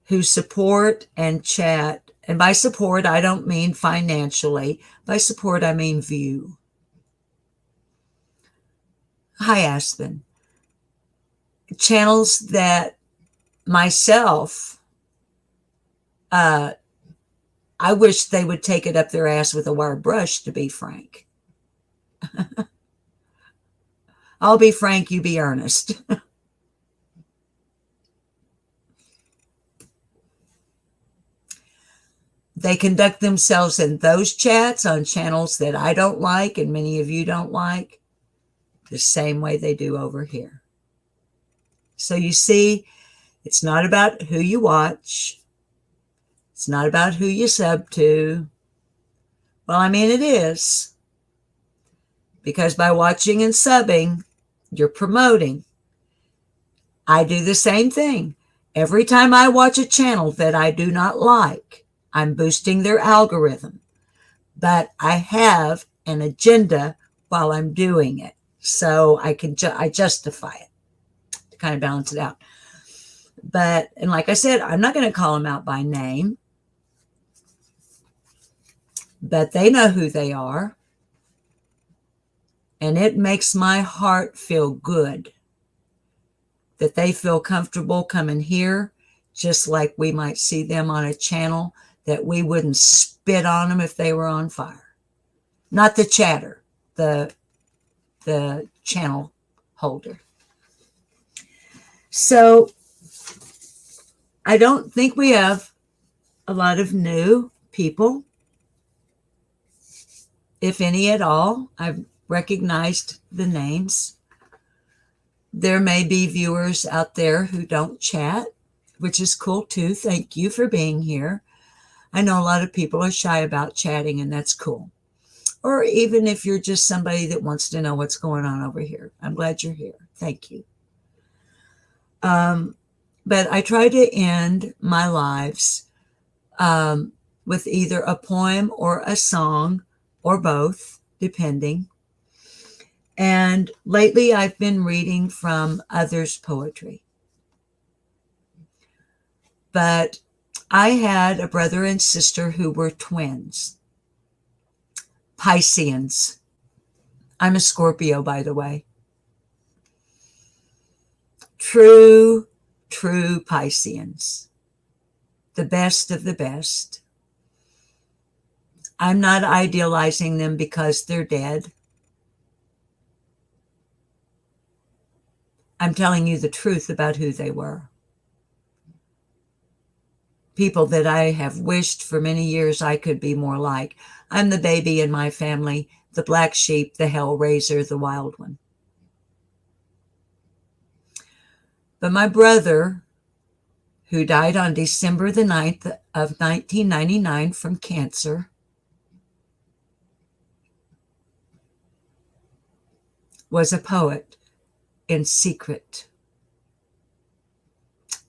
who support and chat. And by support, I don't mean financially. By support, I mean view. Hi, Aspen. Channels that myself, I wish they would take it up their ass with a wire brush, to be frank. I'll be frank, you be earnest. They conduct themselves in those chats on channels that I don't like and many of you don't like the same way they do over here. So you see, it's not about who you watch. It's not about who you sub to. Well, I mean, it is. Because by watching and subbing, you're promoting. I do the same thing. Every time I watch a channel that I do not like, I'm boosting their algorithm. But I have an agenda while I'm doing it. So I justify it to kind of balance it out. But, and like I said, I'm not going to call them out by name. But they know who they are. And it makes my heart feel good that they feel comfortable coming here, just like we might see them on a channel that we wouldn't spit on them if they were on fire. Not the chatter, the channel holder. So I don't think we have a lot of new people, if any at all. I've recognized the names. There may be viewers out there who don't chat, which is cool too. Thank you for being here. I know a lot of people are shy about chatting, and that's cool. Or even if you're just somebody that wants to know what's going on over here, I'm glad you're here. Thank you. But I try to end my lives with either a poem or a song or both, depending. And lately I've been reading from others' poetry. But I had a brother and sister who were twins, Pisceans. I'm a Scorpio, by the way. True Pisceans. The best of the best. I'm not idealizing them because they're dead. I'm telling you the truth about who they were. People that I have wished for many years I could be more like. I'm the baby in my family, the black sheep, the hell raiser, the wild one. But my brother, who died on December the 9th of 1999 from cancer, was a poet in secret.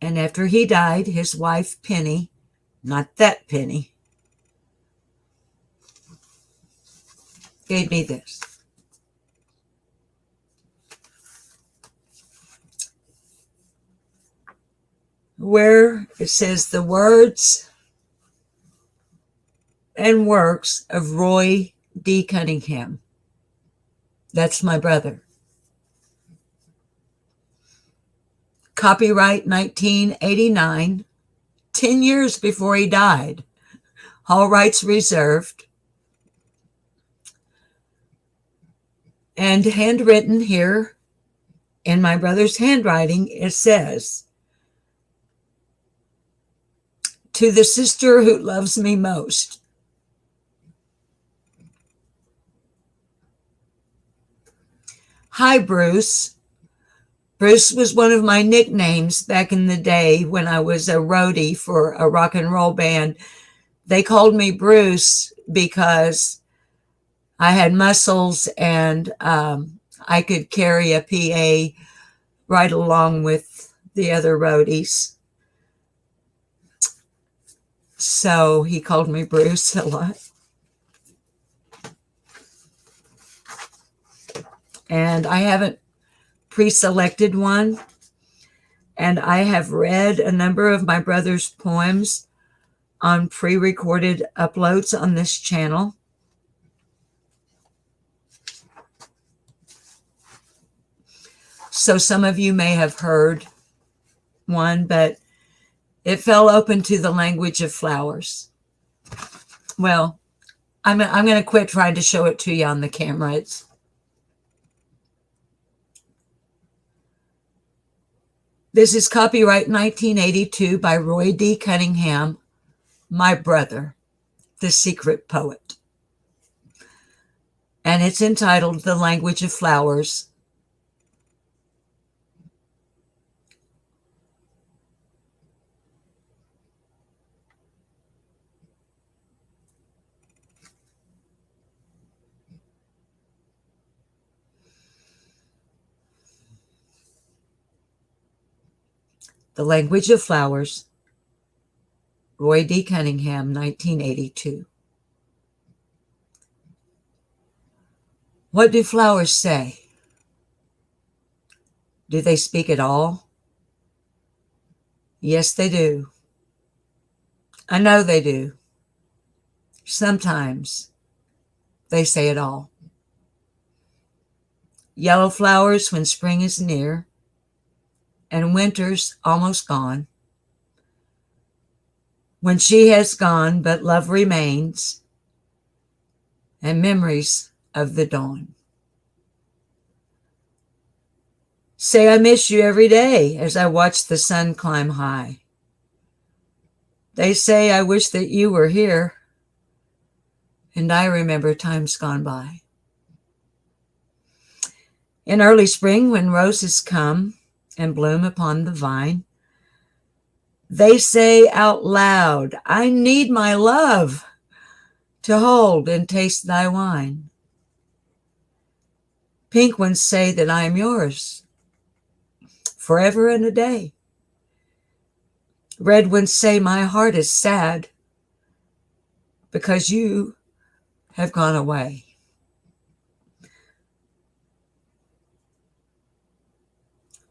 And after he died, his wife, Penny, not that Penny, gave me this. Where it says the words and works of Roy D. Cunningham. That's my brother. Copyright 1989, 10 years before he died. All rights reserved. And handwritten here in my brother's handwriting, it says, to the sister who loves me most. Hi, Bruce. Bruce was one of my nicknames back in the day when I was a roadie for a rock and roll band. They called me Bruce because I had muscles and I could carry a PA right along with the other roadies. So he called me Bruce a lot. And I haven't pre-selected one. And I have read a number of my brother's poems on pre-recorded uploads on this channel. So some of you may have heard one, but it fell open to the language of flowers. Well, I'm going to quit trying to show it to you on the camera. This is copyright 1982 by Roy D. Cunningham, my brother, the secret poet. And it's entitled The Language of Flowers. The Language of Flowers, Roy D. Cunningham, 1982. What do flowers say? Do they speak at all? Yes, they do. I know they do. Sometimes they say it all. Yellow flowers when spring is near and winter's almost gone. When she has gone, but love remains, and memories of the dawn. Say I miss you every day as I watch the sun climb high. They say I wish that you were here, and I remember times gone by. In early spring, when roses come and bloom upon the vine, they say out loud, I need my love to hold and taste thy wine. Pink ones say that I am yours forever and a day. Red ones say my heart is sad because you have gone away.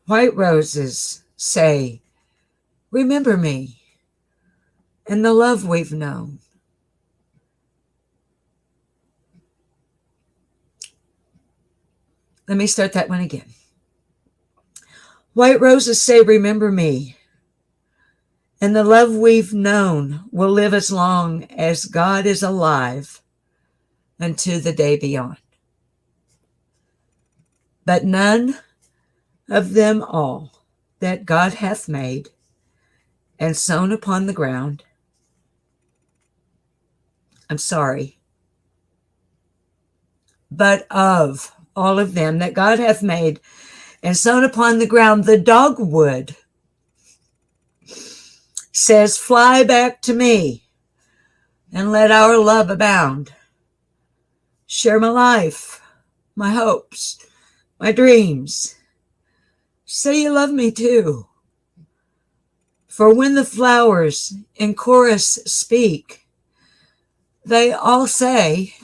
White roses say, remember me and the love we've known. Let me start that one again. White roses say, remember me, and the love we've known will live as long as God is alive unto the day beyond. But none of them all that God hath made and sown upon the ground, I'm sorry, but of all of them that God hath made and sown upon the ground, the dogwood says, fly back to me and let our love abound. Share my life, my hopes, my dreams. Say you love me too. For when the flowers in chorus speak, they all say,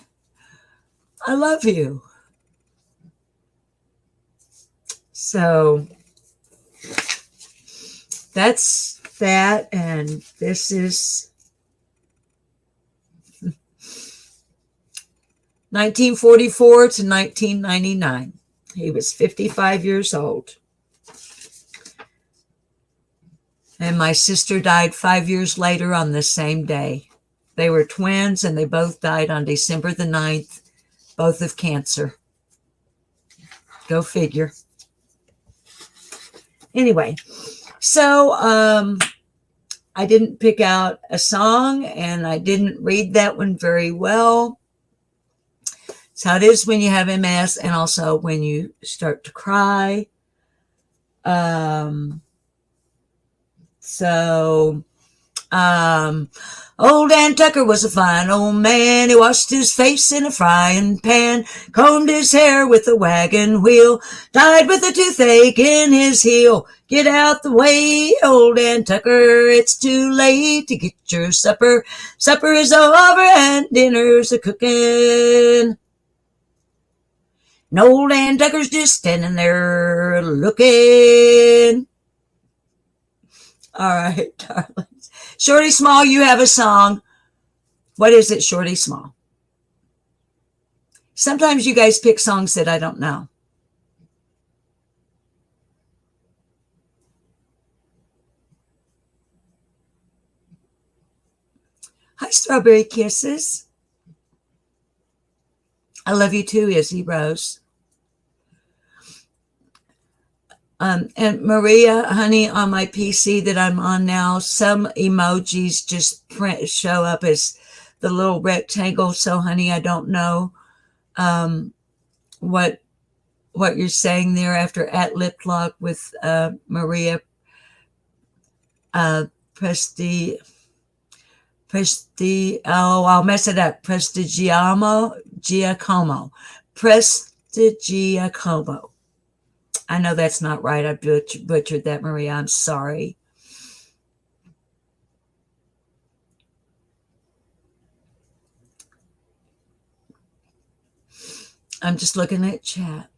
I love you. So that's that, and this is 1944 to 1999. He was 55 years old. And my sister died 5 years later on the same day. They were twins, and they both died on December the 9th, both of cancer. Go figure. Anyway, so I didn't pick out a song, and I didn't read that one very well. It's how it is when you have MS, and also when you start to cry. Old Dan Tucker was a fine old man. He washed his face in a frying pan, combed his hair with a wagon wheel, died with a toothache in his heel. Get out the way, old Dan Tucker, it's too late to get your supper. Supper is over and dinner's a-cooking. And old Dan Tucker's just standing there looking. All right, darlings. Shorty Small, you have a song. What is it, Shorty Small? Sometimes you guys pick songs that I don't know. Hi, Strawberry Kisses. I love you too, Izzy Rose. And Maria, honey, on my PC that I'm on now, some emojis just show up as the little rectangle. So, honey, I don't know what you're saying there after at lip lock with Maria I'll mess it up. Giacomo. Prestigiacomo. I know that's not right. I butchered that, Maria. I'm sorry. I'm just looking at chat.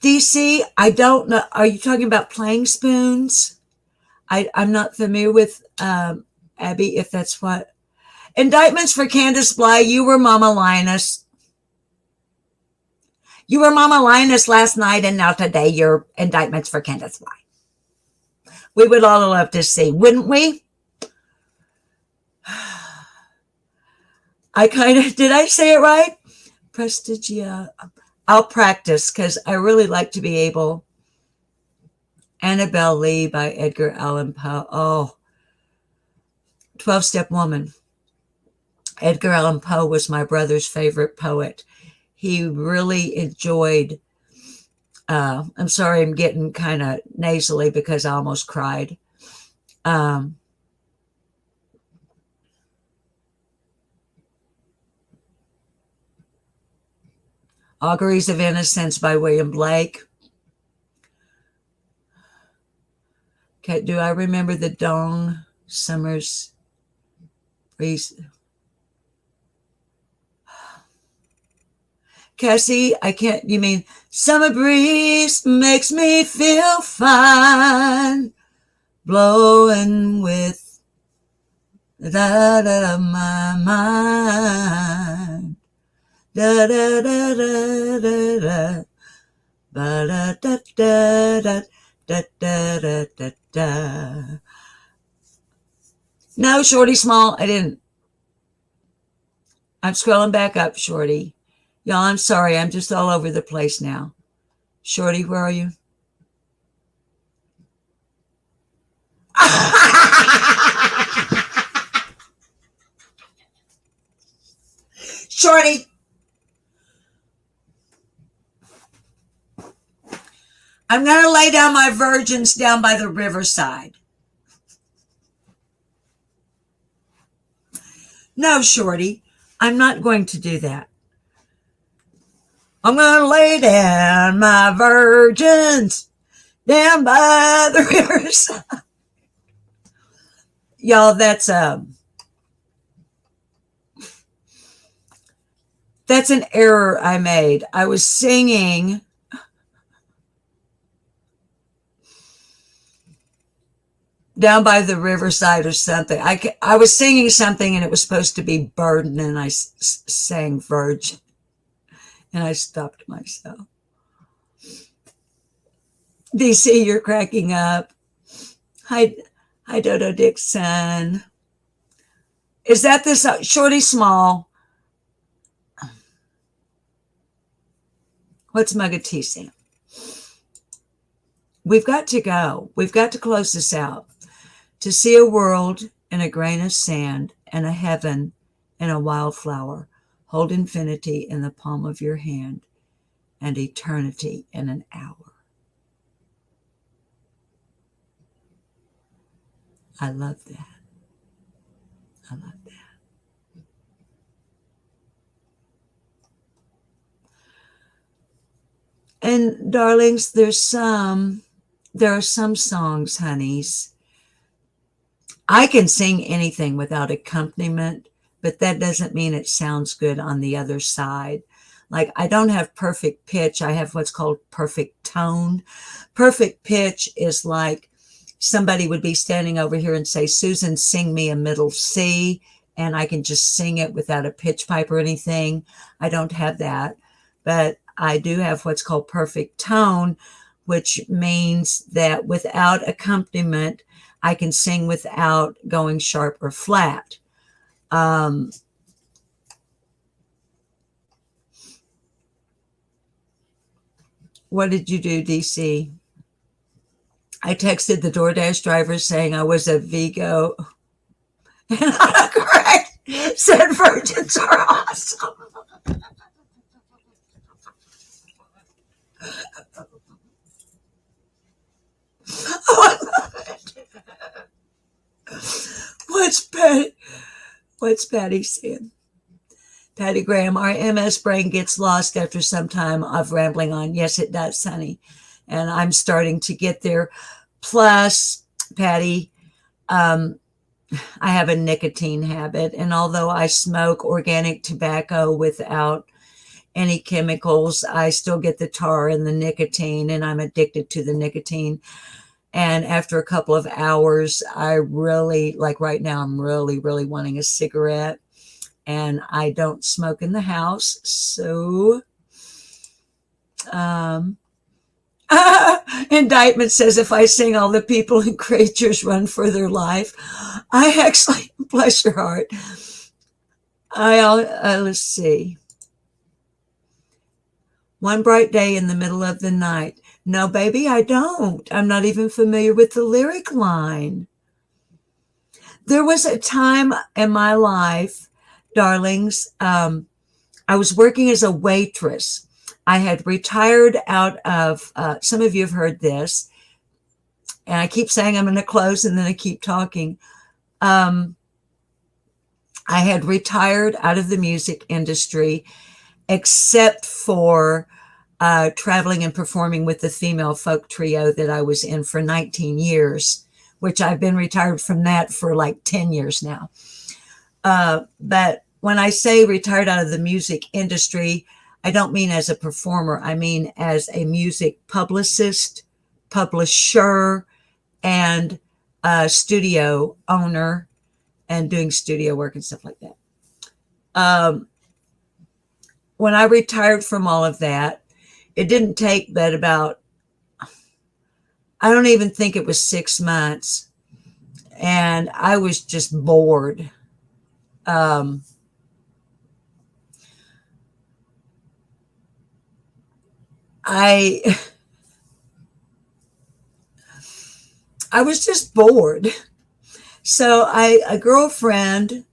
DC, I don't know. Are you talking about playing spoons? I'm not familiar with Abby, if that's what. Indictments for Candace Bly. You were Mama Linus. You were Mama Linus last night, and now today you're indictments for Candace Bly. We would all love to see, wouldn't we? I kind of, did I say it right? Prestigia. I'll practice because I really like to be able. Annabelle Lee by Edgar Allan Poe. Oh, 12-Step Woman. Edgar Allan Poe was my brother's favorite poet. He really enjoyed, I'm sorry, I'm getting kind of nasally because I almost cried. Auguries of Innocence by William Blake. Okay, do I remember the Dong Summers Breeze? Cassie, I can't, you mean summer breeze makes me feel fine, blowing with da da my mind. Da da da da da da ba da da da da da da da da da. No, Shorty Small, I didn't. I'm scrolling back up, Shorty. Y'all, I'm sorry. I'm just all over the place now. Shorty, where are you? Shorty. I'm going to lay down my virgins down by the riverside. No, Shorty, I'm not going to do that. I'm going to lay down my virgins down by the riverside. Y'all, that's an error I made. I was singing down by the riverside or something. I was singing something and it was supposed to be burden, and I sang virgin, and I stopped myself. DC, you're cracking up. Hi, Dodo Dixon. Is that this Shorty Small? What's Mug of Tea saying? We've got to go. We've got to close this out. To see a world in a grain of sand, and a heaven in a wildflower, hold infinity in the palm of your hand, and eternity in an hour. I love that. I love that. And darlings, there are some songs, honeys. I can sing anything without accompaniment, but that doesn't mean it sounds good on the other side. Like, I don't have perfect pitch. I have what's called perfect tone. Perfect pitch is like somebody would be standing over here and say, Susan, sing me a middle C, and I can just sing it without a pitch pipe or anything. I don't have that, but I do have what's called perfect tone, which means that without accompaniment, I can sing without going sharp or flat. What did you do, DC? I texted the DoorDash driver saying I was a Vigo, and autocorrect said virgins are awesome. Oh, I love it. What's Patty saying? Patty Graham, our MS brain gets lost after some time of rambling on. Yes, it does, Sonny. And I'm starting to get there. Plus, Patty, I have a nicotine habit. And although I smoke organic tobacco without any chemicals, I still get the tar and the nicotine, and I'm addicted to the nicotine. And after a couple of hours, I really, like right now, I'm really, really wanting a cigarette. And I don't smoke in the house. So, Indictment says if I sing all the people and creatures run for their life, I actually, bless your heart. Let's see. One bright day in the middle of the night. No, baby, I don't. I'm not even familiar with the lyric line. There was a time in my life, darlings, I was working as a waitress. I had retired out of, some of you have heard this, and I keep saying I'm going to close and then I keep talking. I had retired out of the music industry, except for traveling and performing with the female folk trio that I was in for 19 years, which I've been retired from that for like 10 years now. But when I say retired out of the music industry, I don't mean as a performer. I mean as a music publicist, publisher, and studio owner, and doing studio work and stuff like that. When I retired from all of that, it didn't take but about, I don't even think it was 6 months, and I was just bored. I was just bored. So a girlfriend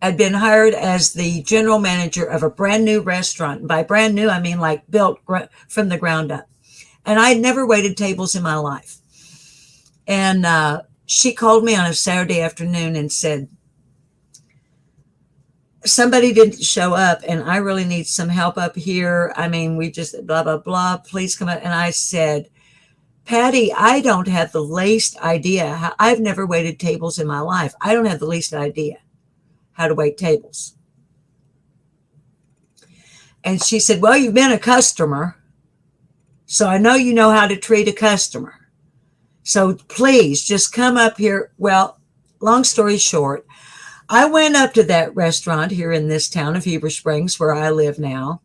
had been hired as the general manager of a brand new restaurant. By brand new, I mean like built from the ground up. And I had never waited tables in my life. And she called me on a Saturday afternoon and said, somebody didn't show up and I really need some help up here. I mean, we just blah, blah, blah. Please come up. And I said, Patty, I don't have the least idea. I've never waited tables in my life. I don't have the least idea how to wait tables. And she said, well, you've been a customer, so I know you know how to treat a customer. So please just come up here. Well, long story short, I went up to that restaurant here in this town of Heber Springs, where I live now,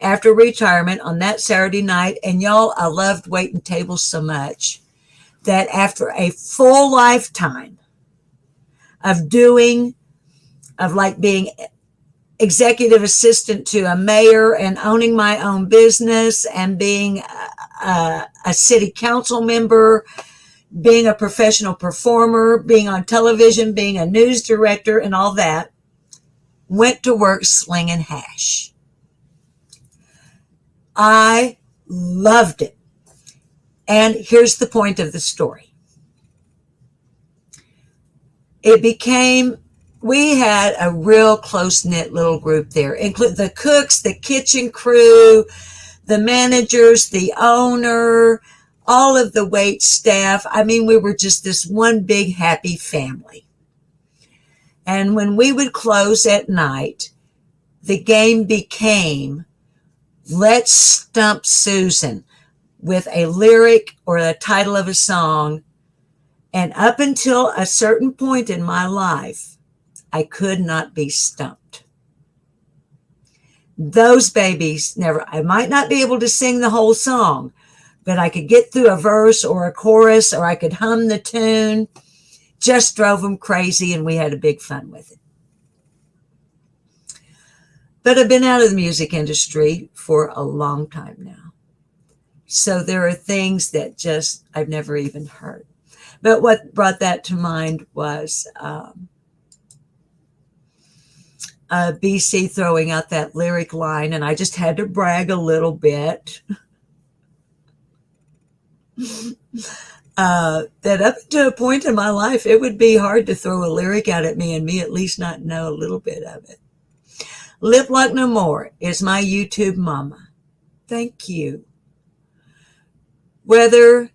after retirement on that Saturday night. And y'all, I loved waiting tables so much that after a full lifetime of being executive assistant to a mayor and owning my own business and being a city council member, being a professional performer, being on television, being a news director and all that, went to work slinging hash. I loved it. And here's the point of the story. We had a real close-knit little group there, including the cooks, the kitchen crew, the managers, the owner, all of the wait staff. I mean, we were just this one big happy family. And when we would close at night, the game became, let's stump Susan with a lyric or a title of a song. And up until a certain point in my life, I could not be stumped. Those babies I might not be able to sing the whole song, but I could get through a verse or a chorus, or I could hum the tune. Just drove them crazy, and we had a big fun with it. But I've been out of the music industry for a long time now. So there are things that I've never even heard. But what brought that to mind was BC throwing out that lyric line, and I just had to brag a little bit. That up to a point in my life, it would be hard to throw a lyric out at me and me at least not know a little bit of it. Lip Like No More is my YouTube mama. Thank you. Whether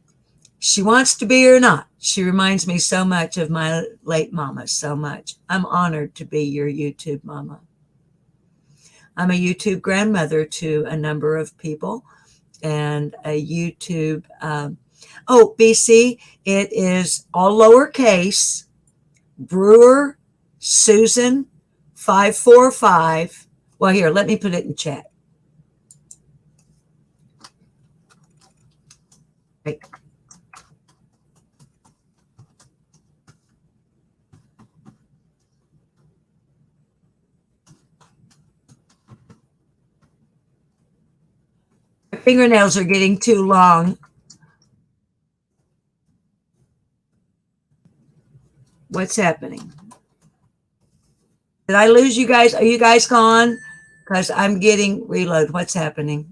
she wants to be or not, she reminds me so much of my late mama, so much. I'm honored to be your YouTube mama. I'm a YouTube grandmother to a number of people, and a YouTube, BC, it is all lowercase, Brewer Susan 545. Well, here, let me put it in chat. Okay. My fingernails are getting too long. What's happening? Did I lose you guys? Are you guys gone? Because I'm getting reload. What's happening?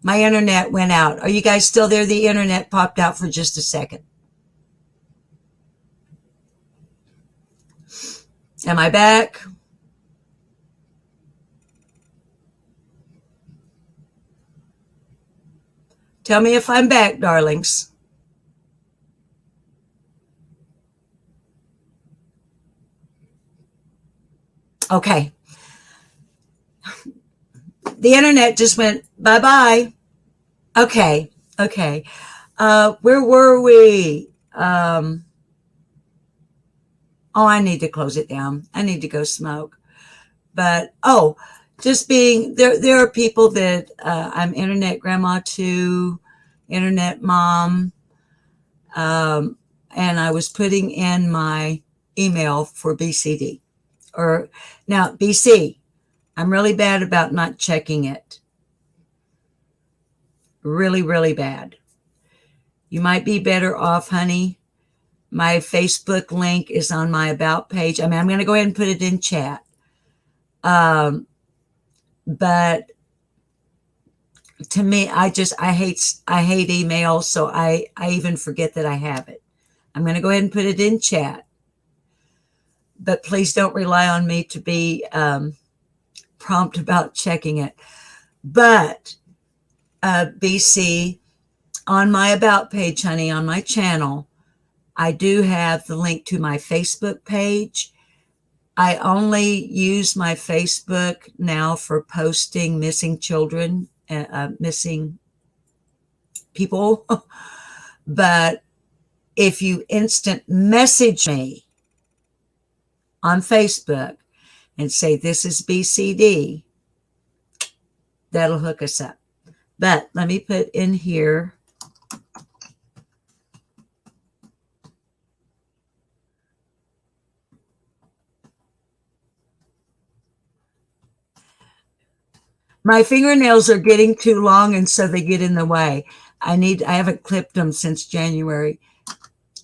My internet went out. Are you guys still there? The internet popped out for just a second. Am I back? Tell me if I'm back, darlings. Okay. The internet just went bye-bye. Okay. Okay. Where were we? Oh, I need to close it down. I need to go smoke. But just being there. There are people that I'm internet grandma to, internet mom, and I was putting in my email for BCD. Or now BC. I'm really bad about not checking it. Really, really bad. You might be better off, honey. My Facebook link is on my about page. I mean, I'm going to go ahead and put it in chat. But to me, I hate email, so I even forget that I have it. I'm going to go ahead and put it in chat. But please don't rely on me to be prompt about checking it. But BC, on my about page, honey, on my channel, I do have the link to my Facebook page. I only use my Facebook now for posting missing children, missing people. But if you instant message me on Facebook and say, this is BCD, that'll hook us up. But let me put in here. My fingernails are getting too long, and so they get in the way. I haven't clipped them since January,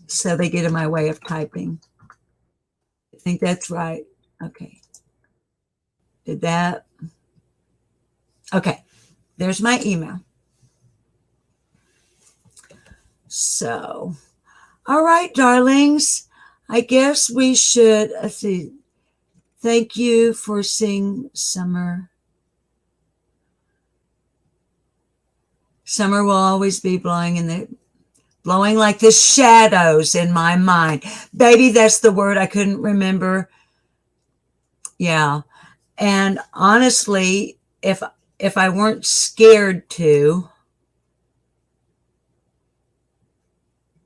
so they get in my way of typing. I think that's right. Okay. Did that? Okay. There's my email. So, all right, darlings. I guess we should, let's see. Thank you for seeing Summer. Summer will always be blowing like the shadows in my mind. Baby, that's the word I couldn't remember. Yeah. And honestly, if I weren't scared to,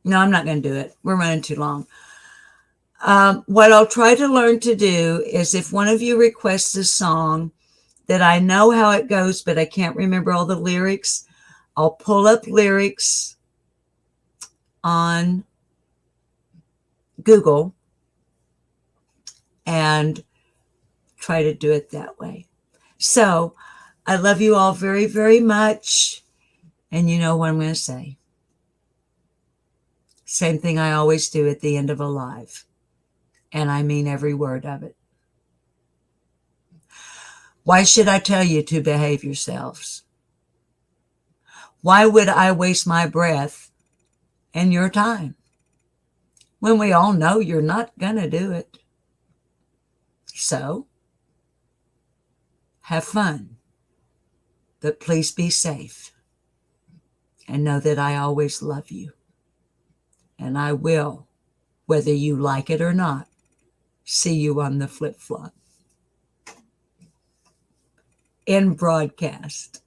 no, I'm not going to do it. We're running too long. What I'll try to learn to do is if one of you requests a song that I know how it goes, but I can't remember all the lyrics, I'll pull up lyrics on Google and try to do it that way. So I love you all very, very much. And you know what I'm going to say. Same thing I always do at the end of a live. And I mean every word of it. Why should I tell you to behave yourselves? Why would I waste my breath and your time when we all know you're not going to do it? So, have fun, but please be safe and know that I always love you. And I will, whether you like it or not, see you on the flip-flop. In broadcast.